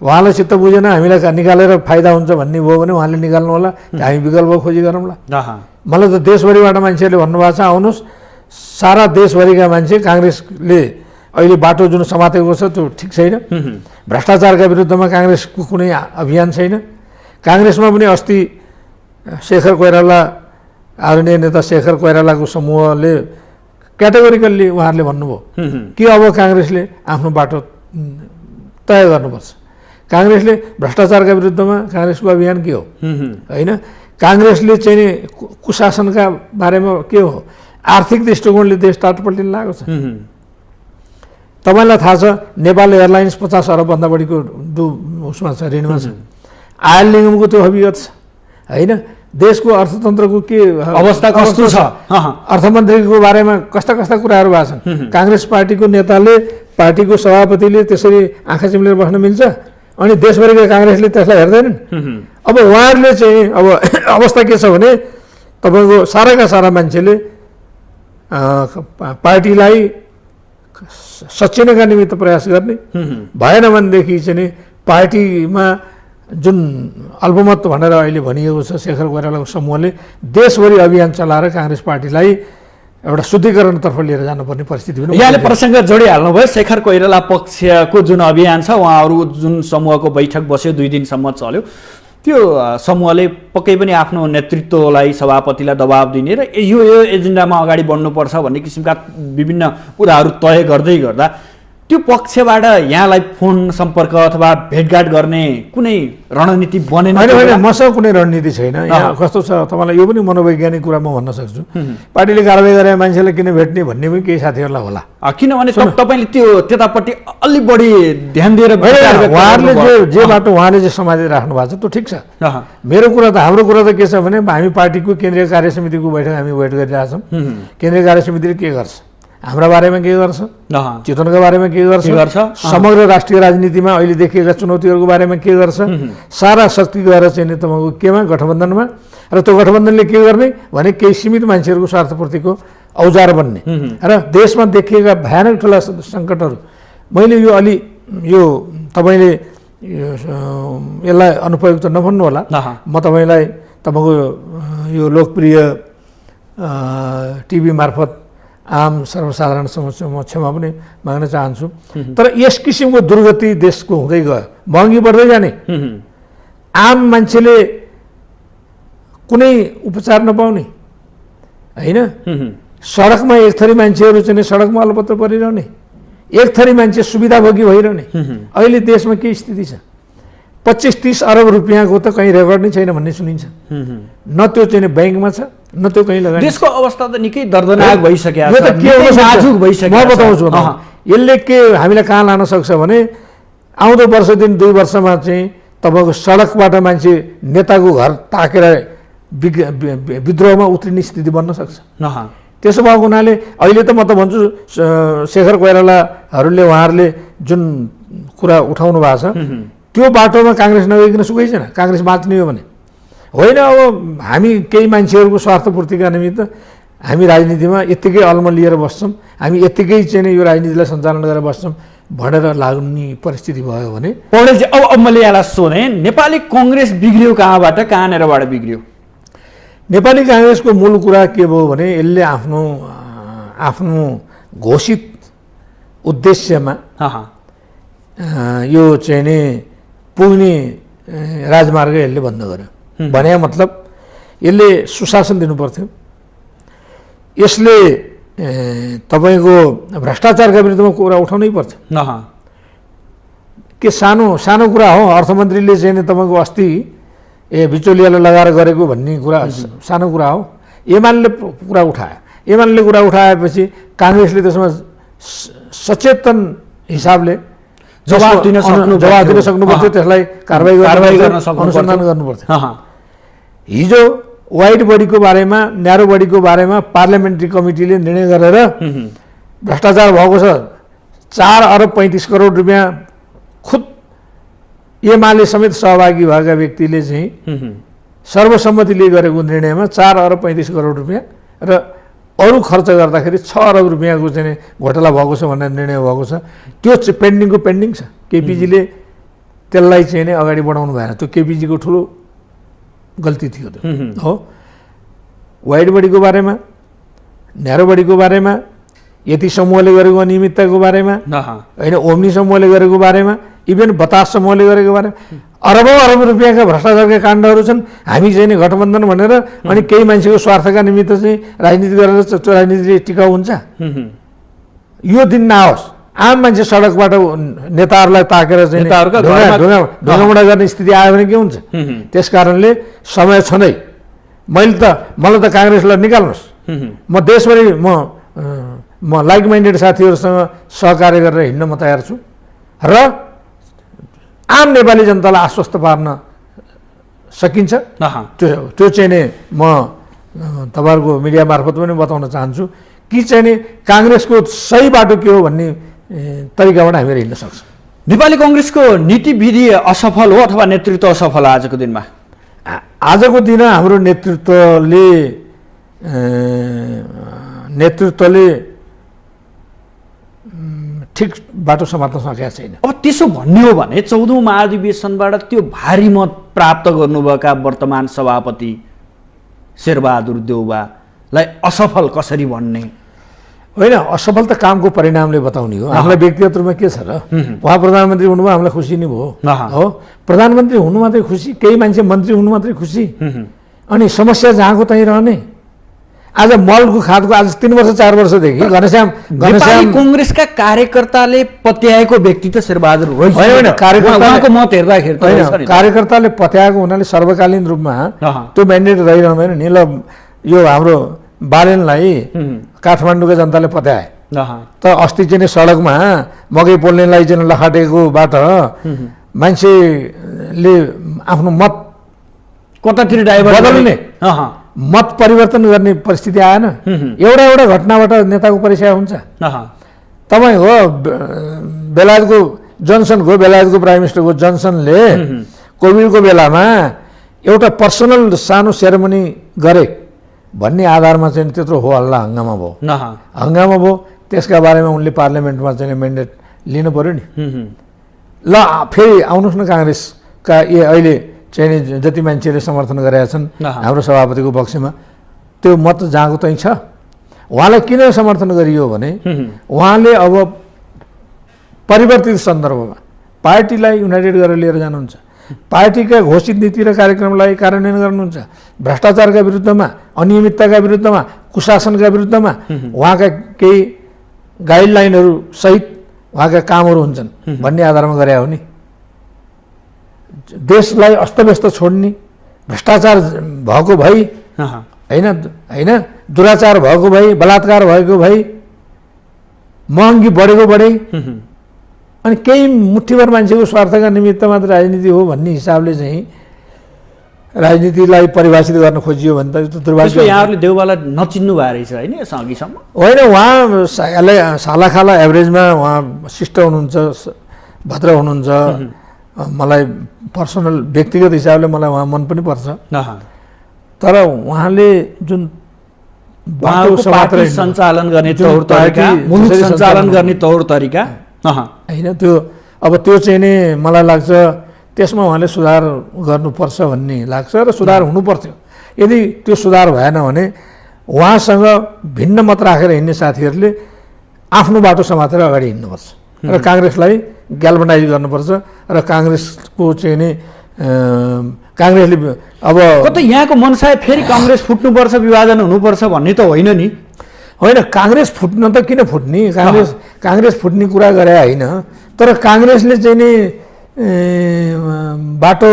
उहाँलाई चित्त बुझेन, हामीलाई निकालेर फाइदा हुन्छ भन्ने भयो भने उहाँले निकाल्नु होला, हामी विकल्प खोजी गरौँला। मलाई त देशभरिबाट मान्छेहरूले भन्नुभएको छ आउनुहोस्, सारा देशभरिका मान्छे काङ्ग्रेसले अहिले बाटो जुन समातेको छ त्यो ठिक छैन, भ्रष्टाचारका विरुद्धमा काङ्ग्रेसको कुनै अभियान छैन। काङ्ग्रेसमा पनि अस्ति शेखर कोइराला, आदरणीय नेता शेखर कोइरालाको समूहले क्याटेगोरिकल्ली उहाँहरूले भन्नुभयो कि अब काङ्ग्रेसले आफ्नो बाटो तय गर्नुपर्छ। काङ्ग्रेसले भ्रष्टाचारका विरुद्धमा काङ्ग्रेसको अभियान के हो होइन। काङ्ग्रेसले चाहिँ नि कुशासनका बारेमा के हो, आर्थिक दृष्टिकोणले देश टाटपल्टिन लागेको छ। तपाईँलाई थाहा छ नेपाल एयरलाइन्स 50 अरबभन्दा बढीको उसमा छ, ऋणमा छ। आयल निगमको त्यो हविगत छ होइन। देशको अर्थतन्त्रको के अवस्था कस्तो छ, अर्थमन्त्रीको बारेमा कस्ता कस्ता कुराहरू भएको छन्। काङ्ग्रेस पार्टीको नेताले, पार्टीको सभापतिले त्यसरी आँखा चिम्लेर बस्न मिल्छ? अनि देशभरिका काङ्ग्रेसले त्यसलाई हेर्दैनन्? अब उहाँहरूले चाहिँ अब अवस्था के छ भने तपाईँको साराका सारा मान्छेले पार्टीलाई सच्चिनका निमित्त प्रयास गर्ने, भएन भनेदेखि चाहिँ पार्टीमा जुन अल्पमत भनेर अहिले भनिएको छ शेखर कोइरालाको समूहले देशभरि अभियान चलाएर काङ्ग्रेस पार्टीलाई एउटा शुद्धिकरणतर्फ लिएर जानुपर्ने परिस्थिति पनि। यहाँले प्रसङ्ग जोडिहाल्नुभयो। शेखर कोइराला पक्षको जुन अभियान छ, उहाँहरू जुन समूहको बैठक बस्यो 2 दिनसम्म चल्यो, त्यो समूहले पक्कै पनि आफ्नो नेतृत्वलाई, सभापतिलाई दबाब दिने र यो एजेन्डामा अगाडि बढ्नुपर्छ भन्ने किसिमका विभिन्न कुराहरू तय गर्दै गर्दा त्यो पक्षबाट यहाँलाई फोन सम्पर्क अथवा भेटघाट गर्ने कुनै रणनीति बनेन? होइन, मसँग कुनै रणनीति छैन। यहाँ कस्तो छ तपाईँलाई यो पनि मनोवैज्ञानिक कुरा म भन्न सक्छु। पार्टीले कारबाही गरे मान्छेलाई किन भेट्ने भन्ने पनि केही साथीहरूलाई होला। किनभने तपाईँले त्यो त्यतापट्टि अलि बढी ध्यान दिएर उहाँहरूले जे बाटो उहाँले जे समाज राख्नु भएको छ त्यो ठिक छ। मेरो कुरा त, हाम्रो कुरा त के छ भने हामी पार्टीको केन्द्रीय कार्य समितिको बैठक हामी वेट गरिरहेछौँ। केन्द्रीय कार्य समितिले के गर्छ, हाम्रा बारेमा के गर्छ, चितवनका बारेमा के गर्छ, समग्र राष्ट्रिय राजनीतिमा अहिले देखिएका चुनौतीहरूको बारेमा के गर्छ, सारा शक्ति गएर चाहिँ नि तपाईँको केमा गठबन्धनमा, र त्यो गठबन्धनले के गर्ने भने केही सीमित मान्छेहरूको स्वार्थपूर्तिको औजार बन्ने र देशमा देखिएका भयानक ठुला सङ्कटहरू। मैले यो अलि यो तपाईँले यसलाई अनुपयुक्त नभन्नु होला, म तपाईँलाई तपाईँको यो लोकप्रिय टिभी मार्फत आम सर्वसाधारण समक्षमा पनि माग्न चाहन्छु। तर यस किसिमको दुर्गति देशको हुँदै गयो, महँगी बढ्दै जाने, आम मान्छेले कुनै उपचार नपाउने होइन, सडकमा एक थरी मान्छेहरू चाहिँ सडकमा अलपत्र परिरहने, एक थरी मान्छे सुविधाभोगी भइरहने। अहिले देशमा के स्थिति छ, 25-30 अरब रुपियाँको त कहीँ रेकर्ड नै छैन भन्ने सुनिन्छ। न त्यो चाहिँ ब्याङ्कमा छ, न त्यो कहीँ लगानी। देशको अवस्था त निकै दर्दनाक भइसक्यो। म बताउँछु, यसले के हामीलाई कहाँ लान सक्छ भने आउँदो वर्ष दिन 2 वर्षमा चाहिँ तपाईँको सडकबाट मान्छे नेताको घर ताकेर विद्रोहमा उत्रिने स्थिति बन्न सक्छ। त्यसो भएको हुनाले अहिले त म त भन्छु शेखर कोइरालाहरूले उहाँहरूले जुन कुरा उठाउनु भएको छ त्यो बाटोमा काङ्ग्रेस नगइकन सुकै छैन। काङ्ग्रेस बाँच्ने हो भने होइन। अब हामी केही मान्छेहरूको स्वार्थपूर्तिका निमित्त हामी राजनीतिमा यत्तिकै अलम लिएर बस्छौँ, हामी यत्तिकै चाहिँ यो राजनीतिलाई सञ्चालन गरेर बस्छौँ भनेर लाग्ने परिस्थिति भयो भने पौडेलजी, अब मैले यहाँलाई सोधेँ, नेपाली कङ्ग्रेस बिग्रियो कहाँबाट, कहाँनिरबाट बिग्रियो? नेपाली काङ्ग्रेसको मूल कुरा के भयो भने यसले आफ्नो घोषित उद्देश्यमा यो चाहिँ नि पुग्ने राजमार्ग यसले बन्द गर्यो। भने मतलब यसले सुशासन दिनु पर्थ्यो, यसले तपाईँको भ्रष्टाचारका विरुद्धमा कुरा उठाउनै पर्थ्यो। के सानो सानो कुरा हो, अर्थमन्त्रीले चाहिँ तपाईँको अस्ति बिचौलियालाई लगाएर गरेको भन्ने कुरा सानो कुरा हो? एमाले कुरा उठायो, एमाले कुरा उठाएपछि काङ्ग्रेसले त्यसमा सचेतन हिसाबले जवाब दिन सक्नु पर्थ्यो, त्यसलाई कारबाही गर्न अनुसन्धान गर्नु पर्थ्यो। हिजो वाइड बडीको बारेमा, न्यारो बडीको बारेमा पार्लियामेन्ट्री कमिटीले निर्णय गरेर भ्रष्टाचार भएको छ 4 अरब 35 करोड रुपियाँ खुद एमाले समेत सहभागी भएका व्यक्तिले चाहिँ सर्वसम्मतिले गरेको निर्णयमा 4 अरब 35 करोड रुपियाँ र अरू खर्च गर्दाखेरि 6 अरब रुपियाँको चाहिँ घोटाला भएको छ भनेर निर्णय भएको छ। त्यो चाहिँ पेन्डिङ छ। केपीजीले त्यसलाई चाहिँ नै अगाडि बढाउनु भएन। त्यो केपीजीको ठुलो गल्ती थियो त्यो हो। वाइड बडीको बारेमा, न्यारो बडीको बारेमा, यति समूहले गरेको अनियमितताको बारेमा होइन, ओम्नी समूहले गरेको बारेमा, इभन बतास समूहले गरेको बारेमा अरबौँ अरब रुपियाँका भ्रष्टाचारका काण्डहरू छन्। हामी चाहिँ नि गठबन्धन भनेर अनि केही मान्छेको स्वार्थका निमित्त चाहिँ राजनीति गरेर त्यो राजनीतिले टिकाउ हुन्छ। यो दिन नआओस्। आम मान्छे सडकबाट नेताहरूलाई ताकेर चाहिँ ढुङ्गामुढा गर्ने स्थिति आयो भने के हुन्छ? त्यस कारणले समय छ नै। मलाई त काङ्ग्रेसलाई निकाल्नुहोस्, म देशभरि म लाइक माइन्डेड साथीहरूसँग सहकार्य गरेर हिँड्न म तयार छु र आम नेपाली जनतालाई आश्वस्त पार्न सकिन्छ। त्यो चाहिँ नि म तपाईँहरूको मिडिया मार्फत पनि बताउन चाहन्छु कि चाहिँ नि काङ्ग्रेसको सही बाटो के हो भन्ने तरिकाबाट हामीहरू हिँड्न सक्छौँ। नेपाली कङ्ग्रेसको नीति विधि असफल हो अथवा नेतृत्व असफल आजको दिनमा? आजको दिन हाम्रो नेतृत्वले ठिक बाटो समात्न सकेका छैन। अब त्यसो भन्ने हो भने 14औं महाधिवेशनबाट त्यो भारी मत प्राप्त गर्नुभएका वर्तमान सभापति शेरबहादुर देउवालाई असफल कसरी भन्ने? होइन, असफल त कामको परिणामले बताउने हो। हामीलाई व्यक्तिगत रूपमा के छ र? उहाँ प्रधानमन्त्री हुनुभयो, हामीलाई खुसी नै भयो हो। प्रधानमन्त्री हुनु मात्रै खुसी, केही मान्छे मन्त्री हुनु मात्रै खुसी, अनि समस्या जहाँको त्यहीँ रहने। आज मलको खादको आज 3 वर्ष 4 वर्षदेखि घनश्याम कङ्ग्रेसका कार्यकर्ताले पत्याएको व्यक्ति त शेरबहादुर होइन। कार्यकर्ताको मत हेर्दाखेरि कार्यकर्ताले पत्याएको हुनाले सर्वकालीन रूपमा त्यो म्यान्डेट रहिरहँदैन नि। ल यो हाम्रो बालेनलाई काठमाडौँका जनताले पत्याए त अस्ति चाहिँ सडकमा मकै पोल्नेलाई चाहिँ लखाटेकोबाट मान्छेले आफ्नो मत कतातिर डाइभर्ट बदल्ने मत परिवर्तन गर्ने परिस्थिति आएन। एउटा घटनाबाट नेताको परिचय हुन्छ। तपाईँ हो बेलायतको प्राइम मिनिस्टरको जनसनले कोभिडको बेलामा एउटा पर्सनल सानो सेरेमनी गरे भन्ने आधारमा चाहिँ त्यत्रो हो हल्ला हङ्गामा भयो। त्यसका बारेमा उनले पार्लियामेन्टमा चाहिँ म्यान्डेट लिनु पर्यो नि। ल फेरि आउनुहोस् न, काङ्ग्रेसका अहिले चाहिँ नि जति मान्छेले समर्थन गरेका छन् हाम्रो सभापतिको पक्षमा, त्यो मत जहाँको त्यहीँ छ। उहाँलाई किन समर्थन गरियो भने उहाँले अब परिवर्तित सन्दर्भमा पार्टीलाई युनाइटेड गरेर लिएर जानुहुन्छ, पार्टीका घोषित नीति र कार्यक्रमलाई कार्यान्वयन गर्नुहुन्छ, भ्रष्टाचारका विरुद्धमा, अनियमितताका विरुद्धमा, कुशासनका विरुद्धमा उहाँका केही गाइडलाइनहरू सहित उहाँका कामहरू हुन्छन् भन्ने आधारमा गरे हो नि। देशलाई अस्तव्यस्त छोड्ने, भ्रष्टाचार भएको भई होइन, दुराचार भएको भई, बलात्कार भएको भई, महँगी बढेको बढे, अनि केही मुठ्ठीभर मान्छेको स्वार्थका निमित्त मात्र राजनीति हो भन्ने हिसाबले चाहिँ राजनीतिलाई परिभाषित गर्न खोजियो भने त दुर्भाग्य। यहाँहरूले देउवालाई नचिन्नु भएको रहेछ होइन अघिसम्म? होइन, उहाँ सालाखाला एभरेजमा उहाँ शिष्ट हुनुहुन्छ, भद्र हुनुहुन्छ। मलाई पर्सनल व्यक्तिगत हिसाबले मलाई उहाँ मन पनि पर्छ। तर उहाँले जुन पार्टी सञ्चालन गर्ने तौर तरिका, मुलुक सञ्चालन गर्ने तौर तरिका होइन, त्यो अब त्यो चाहिँ नि मलाई लाग्छ त्यसमा उहाँले सुधार गर्नुपर्छ भन्ने लाग्छ र सुधार हुनुपर्थ्यो। यदि त्यो सुधार भएन भने उहाँसँग भिन्न मत राखेर हिँड्ने साथीहरूले आफ्नो बाटो समातेर अगाडि हिँड्नुपर्छ र काङ्ग्रेसलाई ग्याल्भनाइज गर्नुपर्छ र काङ्ग्रेसको चाहिँ नि काङ्ग्रेसले अब कतै यहाँको मनसाय फेरि काङ्ग्रेस फुट्नुपर्छ, विभाजन हुनुपर्छ भन्ने त होइन नि। होइन, काङ्ग्रेस फुट्न त किन फुट्ने? काङ्ग्रेस फुट्ने कुरा गरे होइन, तर काङ्ग्रेसले चाहिँ नि बाटो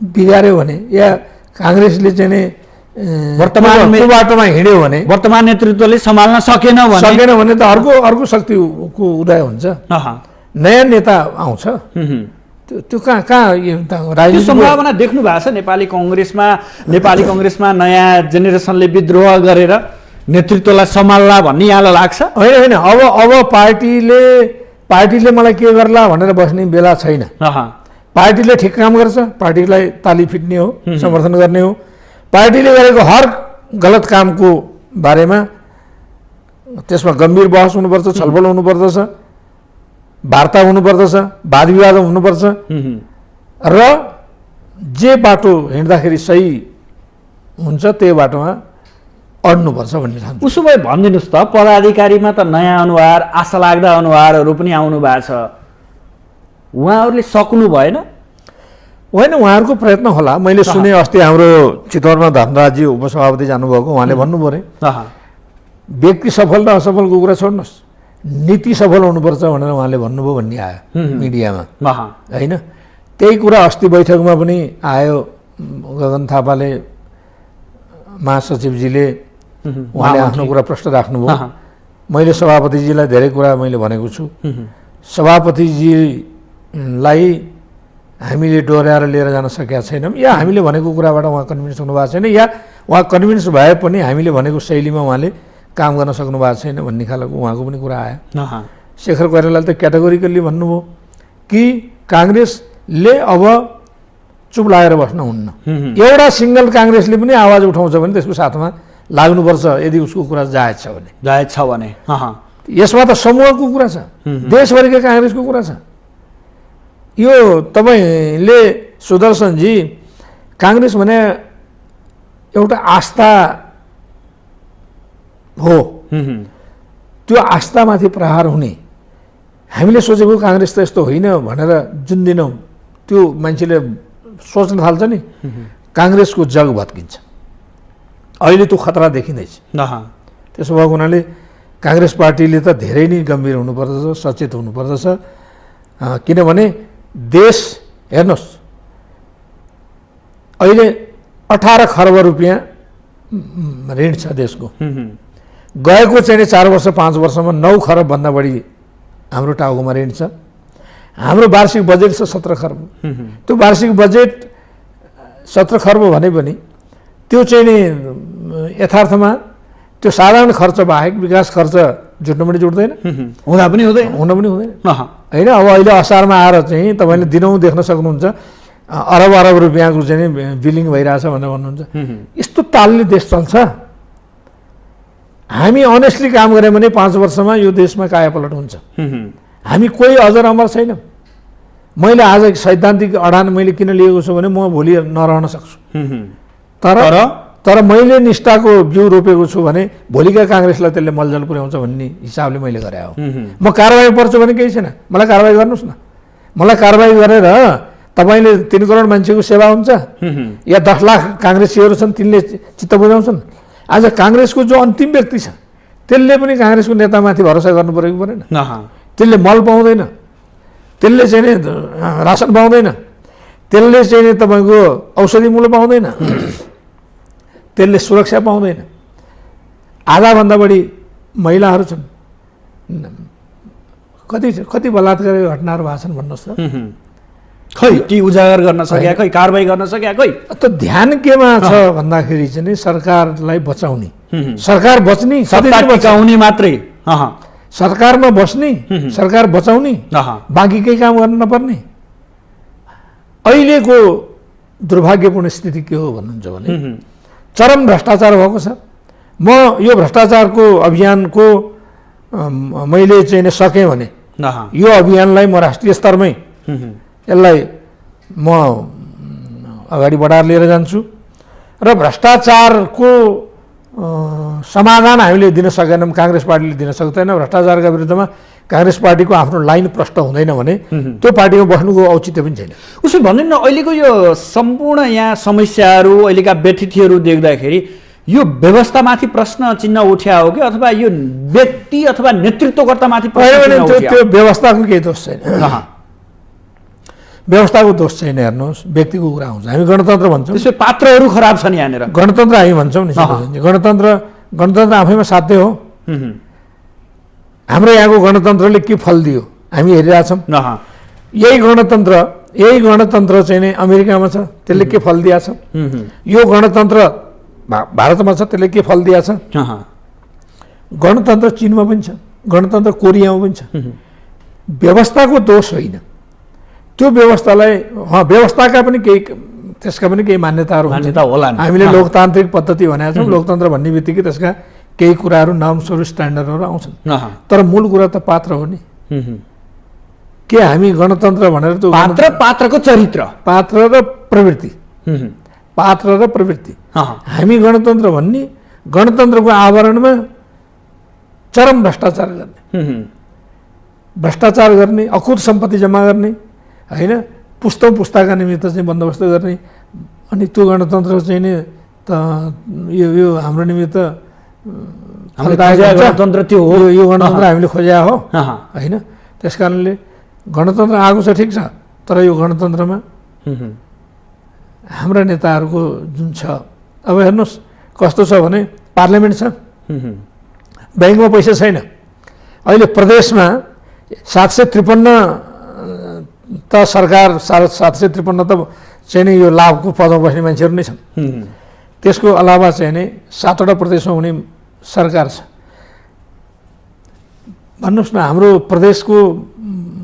बिगार्यो भने या काङ्ग्रेसले चाहिँ नि वर्तमान त्यो बाटोमा हिँड्यो भने वर्तमान नेतृत्वले सम्हाल्न सकेन भने त अर्को शक्तिको उदय हुन्छ, नयाँ नेता आउँछ। त्यो कहाँ त्यो राजनीति सम्भावना देख्नु भएको छ नेपाली कङ्ग्रेसमा नयाँ जेनेरेसनले विद्रोह गरेर नेतृत्वलाई सम्हाल्ला भन्ने यहाँलाई लाग्छ? होइन अब पार्टीले मलाई के गर्ला भनेर बस्ने बेला छैन। पार्टीले ठिक काम गर्छ, पार्टीलाई ताली फिट्ने हो, समर्थन गर्ने हो। पार्टीले गरेको हर गलत कामको बारेमा त्यसमा गम्भीर बहस हुनुपर्छ, छलफल हुनुपर्दछ, वार्ता हुनुपर्दछ, वाद विवाद हुनुपर्छ र जे बाटो हिँड्दाखेरि सही हुन्छ त्यो बाटोमा अड्नुपर्छ भन्ने ठान्छु। उसो भए भनिदिनुहोस् त, पदाधिकारीमा त नयाँ अनुहार, आशा लाग्दा अनुहारहरू पनि आउनु भएको छ, उहाँहरूले सक्नु भएन? होइन, उहाँहरूको प्रयत्न होला। मैले सुने अस्ति हाम्रो चितवनमा धनराजी उपसभापति जानुभएको, उहाँले भन्नुभयो अरे व्यक्ति सफल र असफलको कुरा छोड्नुहोस्, नीति सफल हुनुपर्छ भनेर उहाँले भन्नुभयो भन्ने आयो मिडियामा, होइन? त्यही कुरा अस्ति बैठकमा पनि आयो। गगन थापाले, महासचिवजीले उहाँले आफ्नो कुरा प्रश्न राख्नुभयो। मैले सभापतिजीलाई धेरै कुरा मैले भनेको छु। सभापतिजीलाई हामीले डोर्याएर लिएर जान सकेका छैनौँ, या हामीले भनेको कुराबाट उहाँ कन्भिन्स हुनुभएको छैन, या उहाँ कन्भिन्स भए पनि हामीले भनेको शैलीमा उहाँले काम गर्न सक्नु भएको छैन भन्ने खालको उहाँको पनि कुरा आयो। शेखर कोइरालाले त क्याटेगोरिकल्ली भन्नुभयो कि काङ्ग्रेसले अब चुप लागेर बस्न हुन्न, एउटा सिङ्गल काङ्ग्रेसले पनि आवाज उठाउँछ भने त्यसको साथमा लाग्नुपर्छ यदि उसको कुरा जायज छ भने। यसमा त समूहको कुरा छ, देशभरिकै काङ्ग्रेसको कुरा छ। यो तपाईँले सुदर्शनजी, काङ्ग्रेस भने एउटा आस्था हो, त्यो आस्थामाथि प्रहार हुने, हामीले सोचेको काङ्ग्रेस त यस्तो होइन भनेर जुन दिन त्यो मान्छेले सोच्न थाल्छ नि, काङ्ग्रेसको जग भत्किन्छ। अहिले त्यो खतरा देखिँदैछ। त्यसो भएको हुनाले काङ्ग्रेस पार्टीले त धेरै नै गम्भीर हुनुपर्दछ, सचेत हुनुपर्दछ। किनभने देश हेर्नुहोस्, अहिले 18 खर्ब रुपियाँ ऋण छ देशको। गएको चाहिँ 4 वर्ष 5 वर्षमा 9 खरबभन्दा बढी हाम्रो टाउकोमा ऋण छ। हाम्रो वार्षिक बजेट छ 17 खर्ब। त्यो वार्षिक बजेट 17 खर्ब भने पनि त्यो चाहिँ नि यथार्थमा त्यो साधारण खर्च बाहेक विकास खर्च जुट्नु पनि जुट्दैन, हुन पनि हुँदैन होइन। अब अहिले असारमा आएर चाहिँ तपाईँले दिनौँ देख्न सक्नुहुन्छ अरब रुपियाँको चाहिँ बिलिङ भइरहेछ भनेर भन्नुहुन्छ। यस्तो तालले देश चल्छ? हामी अनेस्टली काम गऱ्यौँ भने 5 वर्षमा यो देशमा कायापलट हुन्छ। हामी कोही अजर अमर छैनौँ। मैले आज सैद्धान्तिक अडान मैले किन लिएको छु भने म भोलि नरहन सक्छु, तर मैले निष्ठाको बिउ रोपेको छु भने भोलिका काङ्ग्रेसलाई त्यसले मलजल पुर्याउँछ भन्ने हिसाबले मैले गरे हो। म कारवाही पर्छु भने केही छैन, मलाई कारवाही गर्नुहोस् न। मलाई कारवाही गरेर तपाईँले 3 करोड मान्छेको सेवा हुन्छ, या 10 लाख काङ्ग्रेसीहरू छन् तिनले चित्त बुझाउँछन्। आज काङ्ग्रेसको जो अन्तिम व्यक्ति छ त्यसले पनि काङ्ग्रेसको नेतामाथि भरोसा गर्नु परेको परेन। त्यसले मल पाउँदैन, त्यसले चाहिँ नि रासन पाउँदैन, त्यसले चाहिँ नि तपाईँको औषधि मूल्य पाउँदैन, त्यसले सुरक्षा पाउँदैन। आधाभन्दा बढी महिलाहरू छन्। कति बलात्कारको घटनाहरू भएको छन् भन्नुहोस् त। खै ती उजागर गर्न सक्या, खै कारबाही गर्न सक्या, खै। त ध्यान केमा छ भन्दाखेरि चाहिँ नि सरकारलाई बचाउने, सरकार बच्ने, सत्ता टिकाउने मात्रै, सरकारमा बस्ने, सरकार बचाउने, बाँकी केही काम गर्न नपर्ने। अहिलेको दुर्भाग्यपूर्ण स्थिति के हो भन्नुहुन्छ भने चरम भ्रष्टाचार भएको छ। म यो भ्रष्टाचारको अभियानको मैले चाहिँ सकेँ भने यो अभियानलाई म राष्ट्रिय स्तरमै यसलाई म अगाडि बढाएर लिएर जान्छु र भ्रष्टाचारको समाधान हामीले दिन सकेनौँ, काङ्ग्रेस पार्टीले दिन सक्दैन। भ्रष्टाचारका विरुद्धमा काङ्ग्रेस पार्टीको आफ्नो लाइन प्रष्ट हुँदैन भने त्यो पार्टीमा बस्नुको औचित्य पनि छैन। उसो भन्नु न, अहिलेको यो सम्पूर्ण यहाँ समस्याहरू, अहिलेका व्यतिथिहरू देख्दाखेरि यो व्यवस्थामाथि प्रश्न चिन्ह उठ्या हो कि अथवा यो व्यक्ति अथवा नेतृत्वकर्तामाथि प्रश्न चिन्ह उठ्या हो? त्यो व्यवस्थाको केही दोष छैन। व्यवस्थाको दोष छैन, हेर्नुहोस् व्यक्तिको कुरा आउँछ। हामी गणतन्त्र भन्छौँ, त्यसै पात्रहरू खराब छन् यहाँनिर। गणतन्त्र हामी भन्छौँ नि, गणतन्त्र आफैमा साध्य हो। हाम्रो यहाँको गणतन्त्रले के फल दियो हामी हेरिरहेछौँ। यही गणतन्त्र चाहिँ नै अमेरिकामा छ, त्यसले के फल दिएको छ। यो गणतन्त्र भारतमा छ, त्यसले के फल दिएको छ। गणतन्त्र चीनमा पनि छ, गणतन्त्र कोरियामा पनि छ। व्यवस्थाको दोष होइन, त्यो व्यवस्थालाई व्यवस्थाका पनि केही त्यसका पनि केही मान्यताहरू होला। हामीले लोकतान्त्रिक पद्धति भनेका छौँ, लोकतन्त्र भन्ने बित्तिकै त्यसका केही कुराहरू नर्म्सहरू स्ट्यान्डर्डहरू आउँछन्। तर मूल कुरा त पात्र हो नि। के हामी गणतन्त्र भनेर त्यो पात्रको चरित्र, पात्र र प्रवृत्ति हामी गणतन्त्र भन्ने गणतन्त्रको आवरणमा चरम भ्रष्टाचार गर्ने, अकुत सम्पत्ति जम्मा गर्ने, होइन, पुस्ताका निमित्त चाहिँ बन्दोबस्त गर्ने। अनि त्यो गणतन्त्र चाहिँ नि त यो हाम्रो निमित्त गणतन्त्र त्यो हो, यो गणतन्त्र हामीले खोज्या हो, होइन। त्यस कारणले गणतन्त्र आएको छ ठिक छ, तर यो गणतन्त्रमा हाम्रा नेताहरूको जुन छ, अब हेर्नुहोस् कस्तो छ भने पार्लियामेन्ट छ, ब्याङ्कमा पैसा छैन। अहिले प्रदेशमा 753 त सरकार 753 त चाहिँ नि यो लाभको पदमा बस्ने मान्छेहरू नै छन्। त्यसको अलावा चाहिँ नि 7वटा प्रदेशमा हुने सरकार छ। भन्नुहोस् न, हाम्रो प्रदेशको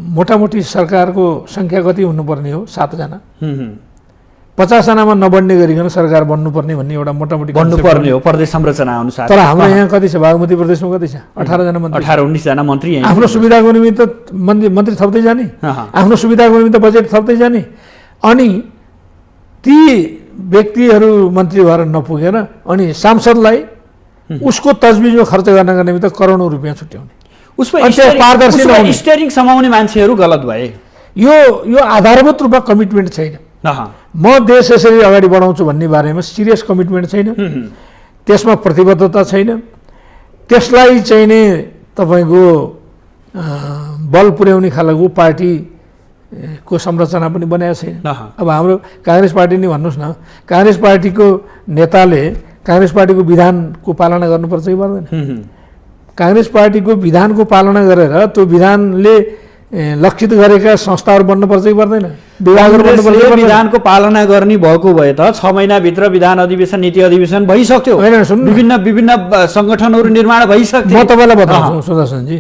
मोटामोटी सरकारको सङ्ख्या कति हुनुपर्ने हो? 7 जना। 50 जनामा नबढ्ने गरिकन सरकार बन्नुपर्ने भन्ने एउटा मोटामोटी बन्नुपर्ने हो प्रदेश संरचना अनुसार। तर हाम्रो यहाँ कति छ? बागमती प्रदेशमा कति छ? 18 जना मन्त्री, 18-19 जना मन्त्री। आफ्नो सुविधाको निमित्त मन्त्री थप्दै जाने, आफ्नो सुविधाको निमित्त बजेट थप्दै जाने। अनि ती व्यक्तिहरू मन्त्री भएर नपुगेर अनि सांसदलाई उसको तजबिजमा खर्च गर्नका निमित्त करोडौँ रुपियाँ छुट्याउने, उसमा स्टेरिङ समाउने मान्छेहरू गलत भए। यो आधारभूत रूपमा कमिटमेन्ट छैन। म देश यसरी अगाडि बढाउँछु भन्ने बारेमा सिरियस कमिटमेन्ट छैन, त्यसमा प्रतिबद्धता छैन। त्यसलाई चाहिँ नि तपाईँको बल पुर्याउने खालको पार्टीको संरचना पनि बनाएको छैन। अब हाम्रो काङ्ग्रेस पार्टी नै भन्नुहोस् न, काङ्ग्रेस पार्टीको नेताले काङ्ग्रेस पार्टीको विधानको पालना गर्नुपर्छ कि पर्दैन? काङ्ग्रेस पार्टीको विधानको पालना गरेर त्यो विधानले लक्षित गरेका संस्थाहरू बन्नुपर्छ कि पर्दैन? विधानको पालना गर्ने भएको भए त 6 महिनाभित्र विधान अधिवेशन, नीति अधिवेशन भइसक्थ्यो, विभिन्न सङ्गठनहरू निर्माण भइसक्थ्यो। म तपाईँलाई बताउँछु सुदर्शनजी,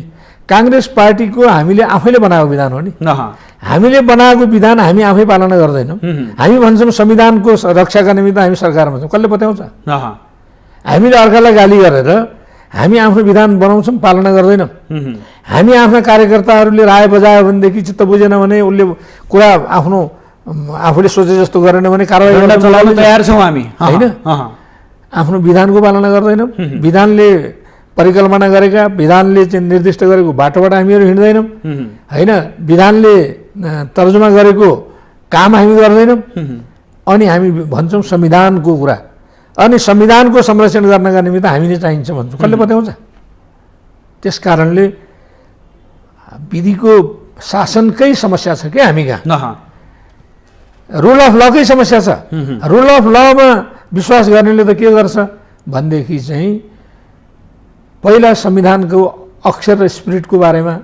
काङ्ग्रेस पार्टीको हामीले आफैले बनाएको विधान हो नि। हामीले बनाएको विधान हामी आफै पालना गर्दैनौँ। हामी भन्छौँ संविधानको रक्षाका निमित्त हामी सरकारमा छौँ, कसले बताउँछ? हामीले अर्कालाई गाली गरेर हामी आफ्नो विधान बनाउँछौँ, पालना गर्दैनौँ। हामी आफ्ना कार्यकर्ताहरूले राय बजायो भनेदेखि चित्त बुझेन भने उसले कुरा आफूले सोचे जस्तो गरेन भने कारवाही गर्न चलाउन तयार छौँ हामी, होइन। आफ्नो विधानको पालना गर्दैनौँ, विधानले परिकल्पना गरेका, विधानले चाहिँ निर्दिष्ट गरेको बाटोबाट हामीहरू हिँड्दैनौँ, होइन। विधानले तर्जुमा गरेको काम हामी गर्दैनौँ। अनि हामी भन्छौँ संविधानको कुरा, अनि संविधानको संरक्षण गर्नका निमित्त हामीले चाहिन्छ भन्छौँ, कसले बताउँछ? त्यस कारणले विधिको शासनकै समस्या छ क्या हामी कहाँ, रुल अफ लकै समस्या छ। रुल अफ लमा विश्वास गर्नेले त के गर्छ भनेदेखि चाहिँ पहिला संविधानको अक्षर र स्पिरिटको बारेमा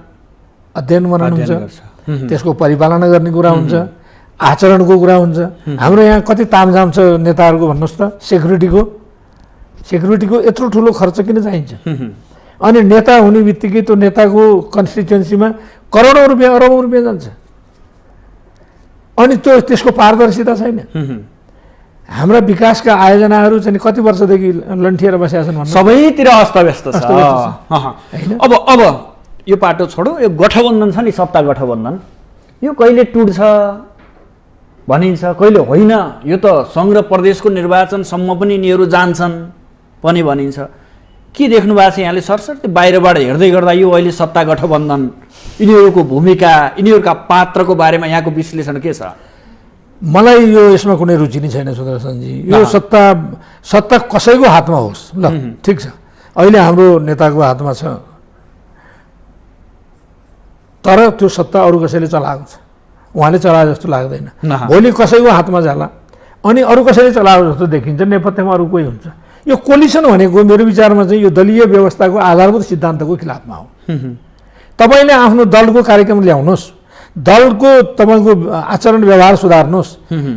अध्ययन गराउनुहुन्छ, त्यसको परिपालना गर्ने कुरा हुन्छ, आचरणको कुरा हुन्छ। हाम्रो यहाँ कति तामझाम छ नेताहरूको भन्नुहोस् त? सेक्युरिटीको यत्रो ठुलो खर्च किन चाहिन्छ? अनि नेता हुने बित्तिकै त्यो नेताको कन्स्टिट्युएन्सीमा करोडौँ रुपियाँ, अरबौँ रुपियाँ जान्छ। अनि त्यसको पारदर्शिता छैन। हाम्रा विकासका आयोजनाहरू चाहिँ कति वर्षदेखि लन्ठिएर बसेका छन्, सबैतिर अस्तव्यस्त छ। अब यो पाटो छोडो, यो गठबन्धन छ नि, सत्ता गठबन्धन, यो कहिले टुट्छ भनिन्छ, कहिले होइन। यो त सङ्घ र प्रदेशको निर्वाचनसम्म पनि यिनीहरू जान्छन् पनि भनिन्छ। के देख्नु भएको छ यहाँले सरसर्ती बाहिरबाट हेर्दै गर्दा यो अहिले सत्ता गठबन्धन, यिनीहरूको भूमिका, यिनीहरूका पात्रको बारेमा यहाँको विश्लेषण के छ? मलाई यो यसमा कुनै रुचि नै छैन सुदर्शनजी। यो सत्ता कसैको हातमा होस्, ल ठिक छ, अहिले हाम्रो नेताको हातमा छ, तर त्यो सत्ता अरू कसैले चलाएको छ, उहाँले चलाए जस्तो लाग्दैन। अहँ। भोलि कसैको हातमा जाला अनि अरू कसैले चलाएको जस्तो देखिन्छ, नेपथ्यमा अरू कोही हुन्छ। यो कोलिसन भनेको मेरो विचारमा चाहिँ यो दलीय व्यवस्थाको आधारभूत सिद्धान्तको खिलाफमा हो। तपाईँले आफ्नो दलको कार्यक्रम ल्याउनुहोस्, दलको तपाईँको आचरण व्यवहार सुधार्नुहोस्,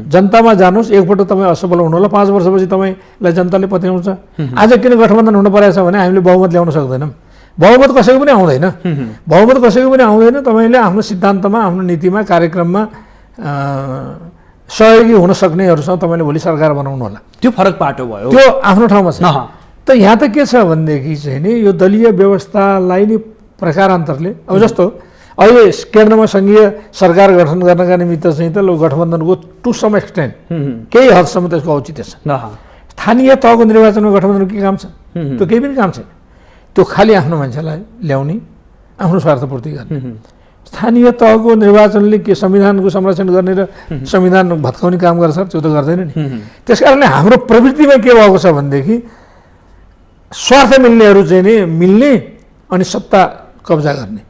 जनतामा जानुहोस्, एकपल्ट तपाईँ असफल हुनु होला, 5 वर्षपछि तपाईँलाई जनताले पत्याउँछ। आज किन गठबन्धन हुनु परेको छ भने हामीले बहुमत ल्याउन सक्दैनौँ। बहुमत कसैको पनि आउँदैन, बहुमत कसैको पनि आउँदैन। तपाईँले आफ्नो सिद्धान्तमा, आफ्नो नीतिमा, कार्यक्रममा सहयोगी हुन सक्नेहरूसँग तपाईँले भोलि सरकार बनाउनु होला। त्यो फरक पाटो भयो, त्यो आफ्नो ठाउँमा छ। अहँ। त यहाँ त के छ भनेदेखि चाहिँ नि यो दलीय व्यवस्थालाई नि प्रकारान्तरले अब जस्तो अहिले केन्द्रमा सङ्घीय सरकार गठन गर्नका निमित्त चाहिँ त गठबन्धनको टु सम एक्सटेन्ट केही हदसम्म त्यसको औचित्य छ। स्थानीय तहको निर्वाचनमा गठबन्धनको के काम छ? त्यो केही पनि काम छैन। त्यो खालि आफ्नो मान्छेलाई ल्याउने, आफ्नो स्वार्थपूर्ति गर्ने। स्थानीय तहको निर्वाचनले के संविधानको संरक्षण गर्ने र संविधान भत्काउने काम गर्छ? त्यो त गर्दैन नि। त्यस कारणले हाम्रो प्रवृत्तिमा के भएको छ भनेदेखि स्वार्थ मिल्नेहरू चाहिँ नि मिल्ने अनि सत्ता कब्जा गर्ने,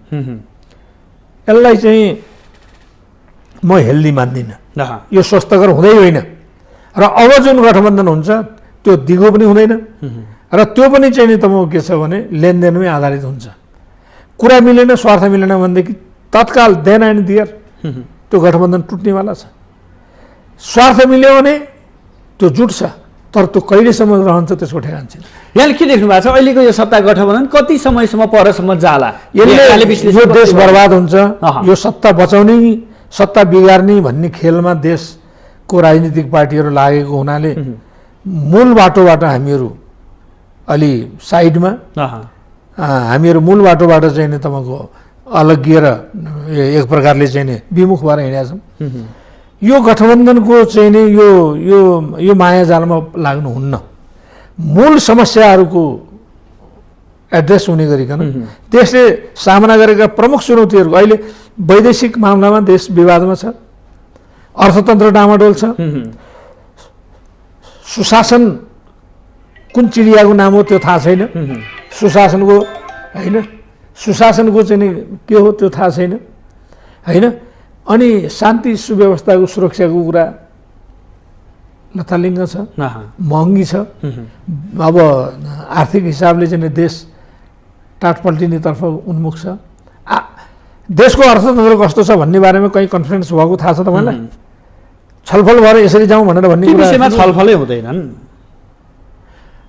यसलाई चाहिँ म हेल्दी मान्दिनँ। यो स्वस्थकर हुँदै होइन। र अब जुन गठबन्धन हुन्छ त्यो दिगो पनि हुँदैन र त्यो पनि चाहिँ नि तपाईँको के छ भने लेनदेनमै आधारित हुन्छ। कुरा मिलेन, स्वार्थ मिलेन भनेदेखि तत्काल देन एन्ड दियर त्यो गठबन्धन टुट्नेवाला छ। स्वार्थ मिल्यो भने त्यो जुट्छ, तर त्यो कहिलेसम्म रहन्छ त्यसको ठेगान छैन। यहाँले के देख्नु भएको छ अहिलेको यो सत्ता गठबन्धन कति समयसम्म परसम्म जाला? यसले यो देश बर्बाद हुन्छ, यो सत्ता बचाउने सत्ता बिगार्ने भन्ने खेलमा देशको राजनीतिक पार्टीहरू लागेको हुनाले मूल बाटोबाट हामीहरू अलि साइडमा, हामीहरू मूल बाटोबाट चाहिँ नि तपाईँको अलग्गिएर एक प्रकारले चाहिँ नि विमुख भएर हिँडेका छौँ। यो गठबन्धनको चाहिँ नि यो मायाजालमा लाग्नुहुन्न। मूल समस्याहरूको एड्रेस हुने गरिकन देशले सामना गरेका प्रमुख चुनौतीहरू अहिले वैदेशिक मामलामा देश विवादमा छ, अर्थतन्त्र डामाडोल छ, सुशासन कुन चिडियाको नाम हो त्यो थाहा छैन, सुशासनको होइन, सुशासनको चाहिँ नि के हो त्यो थाहा छैन होइन। अनि शान्ति सुव्यवस्थाको सुरक्षाको कुरा लथालिङ्ग छ, महँगी छ। अब आर्थिक हिसाबले चाहिँ देश टाटपल्टिनेतर्फ उन्मुख छ। देशको अर्थतन्त्र कस्तो छ भन्ने बारेमा कहीँ कन्फरेन्स भएको थाहा छ तपाईँलाई? छलफल भएर यसरी जाउँ भनेर भन्ने विषयमा छलफलै हुँदैनन्।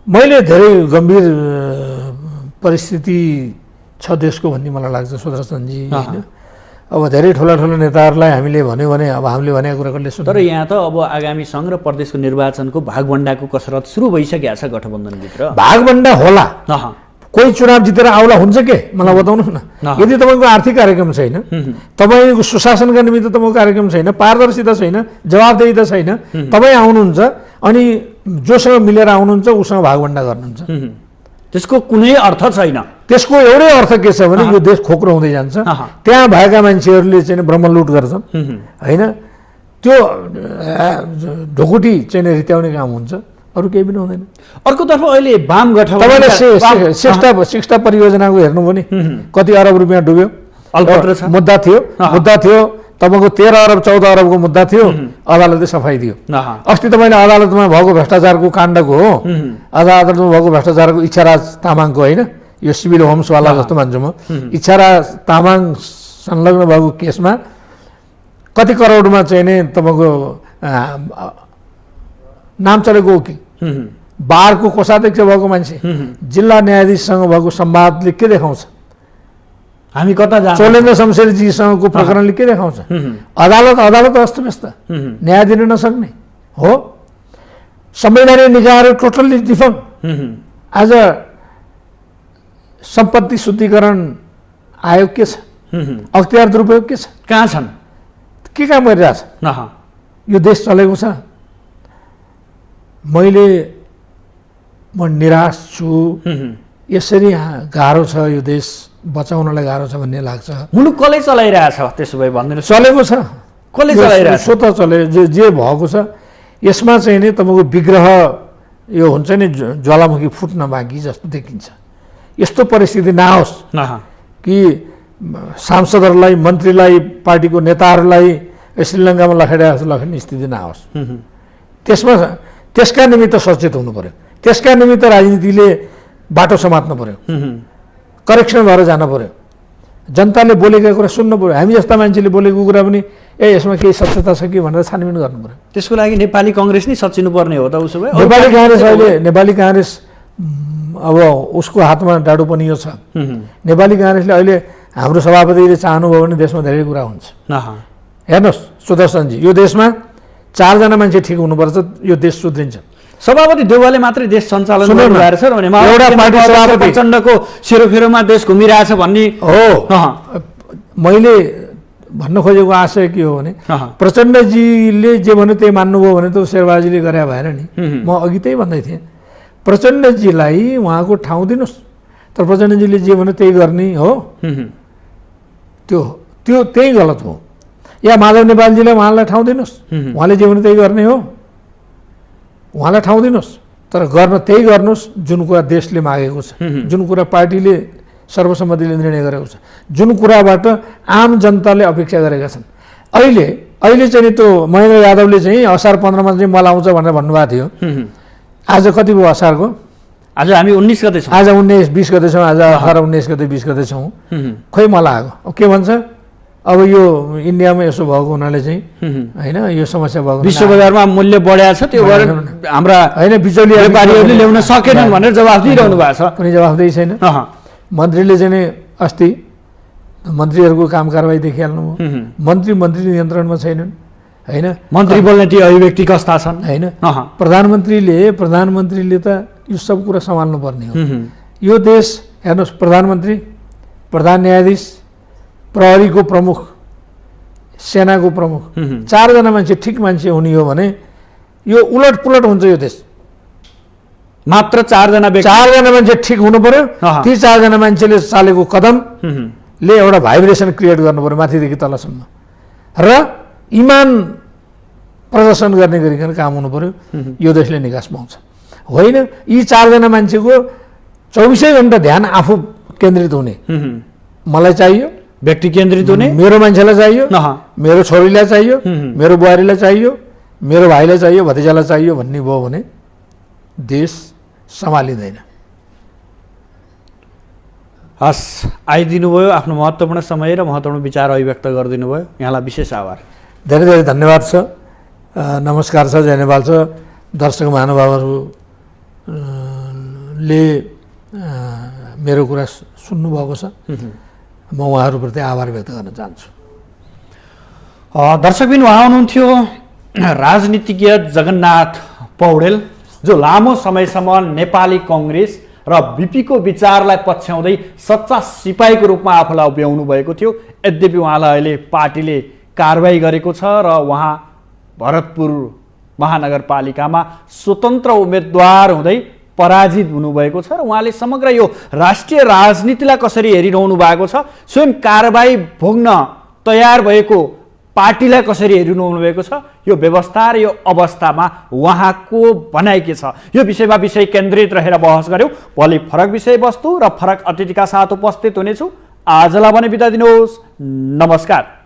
मैले धेरै गम्भीर परिस्थिति छ देशको भन्ने मलाई लाग्छ सुदर्शनजी होइन। अब धेरै ठुला ठुला नेताहरूलाई हामीले भन्यो भने अब हामीले भनेको कुरा कसले सुन्छ? तर यहाँ त अब आगामी सङ्घ र प्रदेशको निर्वाचनको भागभण्डाको कसरत सुरु भइसकेको छ गठबन्धनभित्र। भागभण्डा होला, कोही चुनाव जितेर आउला हुन्छ के? मलाई बताउनुहोस् न। यदि तपाईँको आर्थिक कार्यक्रम छैन, तपाईँको सुशासनका निमित्त तपाईँको कार्यक्रम छैन, पारदर्शिता छैन, जवाबदेही छैन, तपाईँ आउनुहुन्छ अनि जोसँग मिलेर आउनुहुन्छ उसँग भागभण्डा गर्नुहुन्छ, त्यसको कुनै अर्थ छैन। त्यसको एउटै अर्थ के छ भने यो देश खोक्रो हुँदै जान्छ। त्यहाँ भएका मान्छेहरूले चाहिँ ब्रह्मलुट गर्छन् होइन, त्यो ढुकुटी चाहिँ रित्याउने काम हुन्छ, अरू केही पनि हुँदैन। अर्कोतर्फ अहिले वाम गठबन्धन तपाईँले शिक्षा परियोजनाको हेर्नु भने कति अरब रुपियाँ डुब्यो, मुद्दा थियो तपाईँको 13 अरब 14 अरबको मुद्दा थियो, अदालतले सफाइ दियो। अस्ति तपाईँले अदालतमा भएको भ्रष्टाचारको काण्डको हो, अदालतमा भएको भ्रष्टाचारको इच्छाराज तामाङको होइन, यो सिभिल होम्सवाला जस्तो मान्छु म, इच्छाराज तामाङ संलग्न भएको केसमा कति करोडमा चाहिँ नि तपाईँको नाम चलेको वकिल, बारको कोषाध्यक्ष भएको मान्छे, जिल्ला न्यायाधीशसँग भएको संवादले के देखाउँछ? हामी कता जान्छ? चोलेन्द्र शमशेरजीसँगको प्रकरणले के देखाउँछ? अदालत अस्तव्यस्त, न्याय दिन नसक्ने हो। संवैधानिक निकायहरू टोटल्ली डिफङ। आज सम्पत्ति शुद्धिकरण आयोग के छ? अख्तियार दुरुपयोग के छ? कहाँ छन्? के काम गरिरहेछ? यो देश चलेको छ। म निराश छु। यसरी गाह्रो छ, यो देश बचाउनलाई गाह्रो छ भन्ने लाग्छ। मुलुक कसले चलाइरहेछ त्यसो भए भन्दैन? चलेको छ, कसले चलाइरहेछ? स्वतः चले, जे भएको छ यसमा चाहिँ नि तपाईँको विग्रह यो हुन्छ नि ज्वालामुखी फुट्न बाँकी जस्तो देखिन्छ। यस्तो परिस्थिति नआओस् कि सांसदहरूलाई, मन्त्रीलाई, पार्टीको नेताहरूलाई श्रीलङ्कामा लखेडा जस्तो लखेड्ने स्थिति नआओस्। त्यसका निमित्त सचेत हुनु पर्यो, त्यसका निमित्त राजनीतिले बाटो समात्नु पर्यो, करेक्सन भएर जानु पर्यो, जनताले बोलेका कुरा सुन्नु पर्यो। हामी जस्ता मान्छेले बोलेको कुरा पनि यसमा केही सत्यता छ कि भनेर छानबिन गर्नु पर्यो। त्यसको लागि नेपाली काङ्ग्रेस नै सचिनु पर्ने हो त उसो भए? नेपाली काङ्ग्रेस अब उसको हातमा डाडु पनि यो छ। नेपाली काङ्ग्रेसले अहिले हाम्रो सभापतिले चाहनुभयो भने देशमा धेरै कुरा हुन्छ। हेर्नुहोस् सुदर्शनजी, यो देशमा 4 जना मान्छे ठिक हुनुपर्छ, यो देश सुध्रिन्छ। सभापति देउवाले मात्रै देश सञ्चालन गर्नुभएको छ भने एउटा पार्टी सभापति प्रचण्डको सेरोफेरोमा देश घुमिरहेछ भन्ने हो। मैले भन्न खोजेको आशय के हो भने प्रचण्डजीले जे भन्यो त्यही मान्नुभयो भने त शेरबहादुरजीले गरे भएन नि। म अघि त्यही भन्दै थिएँ, प्रचण्डजीलाई उहाँको ठाउँ दिनुहोस्, तर प्रचण्डजीले जे भन्यो त्यही गर्ने हो, त्यो त्यही गलत हो। या माधव नेपालजीलाई उहाँलाई ठाउँ दिनुहोस्, उहाँले जे भन्यो त्यही गर्ने हो, उहाँलाई ठाउँ दिनुहोस्, तर गर्न त्यही गर्नुहोस् जुन कुरा देशले मागेको छ, जुन कुरा पार्टीले सर्वसम्मतिले निर्णय गरेको छ, जुन कुराबाट आम जनताले अपेक्षा गरेका छन्। अहिले चाहिँ त्यो महेन्द्र यादवले चाहिँ असार 15मा चाहिँ मलाई आउँछ भनेर भन्नुभएको थियो। आज कति भयो असारको? आज हामी 19 गते छौँ। आज 19-20 गते छौँ। आज 18, 19 गते 20 गते छौँ। खोइ मलाई आएको के भन्छ, अब यो इन्डियामा यसो भएको हुनाले चाहिँ होइन, यो समस्या भएको विश्व बजारमा मूल्य बढेको छ, त्यो भएर हाम्रा होइन बिचौलिया व्यापारीहरूले ल्याउन सकेनन् भनेर जवाफ दिइरहनु भएको छ। कुनै जवाफदेही छैन। मन्त्रीले चाहिँ अस्ति मन्त्रीहरूको काम कारवाही देखिहाल्नु भयो। मन्त्री नियन्त्रणमा छैनन् होइन। मन्त्री बोल्ने ती अभिव्यक्ति कस्ता छन् होइन। प्रधानमन्त्रीले त यो सब कुरा सम्हाल्नु पर्ने हो। यो देश हेर्नुहोस्, प्रधानमन्त्री, प्रधान न्यायाधीश, प्रहरीको प्रमुख, सेनाको प्रमुख, 4 जना मान्छे ठिक मान्छे हुने हो भने यो उलट पुलट हुन्छ यो देश। मात्र 4 जना मान्छे ठिक हुनु पर्यो। ती 4 जना मान्छेले चालेको कदमले एउटा भाइब्रेसन क्रिएट गर्नु पर्यो माथिदेखि तलसम्म, र इमान प्रदर्शन गर्ने गरिकन काम हुनु पर्यो। यो देशले निकास पाउँछ। होइन यी 4 जना मान्छेको 24 घण्टा ध्यान आफू केन्द्रित हुने मलाई चाहियो, व्यक्ति केन्द्रित हुने, मेरो मान्छेलाई चाहियो, मेरो छोरीलाई चाहियो, मेरो बुहारीलाई चाहियो, मेरो भाइलाई चाहियो, भतिजालाई चाहियो भन्ने भयो भने देश सम्हालिँदैन। हस्, आइदिनु भयो, आफ्नो महत्त्वपूर्ण समय र महत्त्वपूर्ण विचार अभिव्यक्त गरिदिनु भयो, यहाँलाई विशेष आभार। धेरै धेरै धन्यवाद छ, नमस्कार छ, जय नेपाल छ। दर्शक महानुभावहरूले मेरो कुरा सुन्नुभएको छ, म उहाँहरूप्रति आभार व्यक्त गर्न चाहन्छु। दर्शकबिन, उहाँ हुनुहुन्थ्यो राजनीतिज्ञ जगन्नाथ पौडेल, जो लामो समयसम्म नेपाली काङ्ग्रेस र बिपीको विचारलाई पछ्याउँदै सच्चा सिपाहीको रूपमा आफूलाई उभ्याउनु भएको थियो। यद्यपि उहाँलाई अहिले पार्टीले कारबाही गरेको छ र उहाँ भरतपुर महानगरपालिकामा स्वतन्त्र उम्मेदवार हुँदै पराजित हुनुभएको छ र उहाँले समग्र यो राष्ट्रिय राजनीतिलाई कसरी हेरिरहनु भएको छ, स्वयं कारबाही भोग्न तयार भएको पार्टीलाई कसरी हेरिरहनु भएको छ, यो व्यवस्था र यो अवस्थामा उहाँको भनाइ के छ, यो विषयमा विषय केन्द्रित रहेर बहस गऱ्यौँ। भोलि फरक विषयवस्तु र फरक अतिथिका साथ उपस्थित हुनेछु। आजलाई भने बिदा दिनुहोस्। नमस्कार।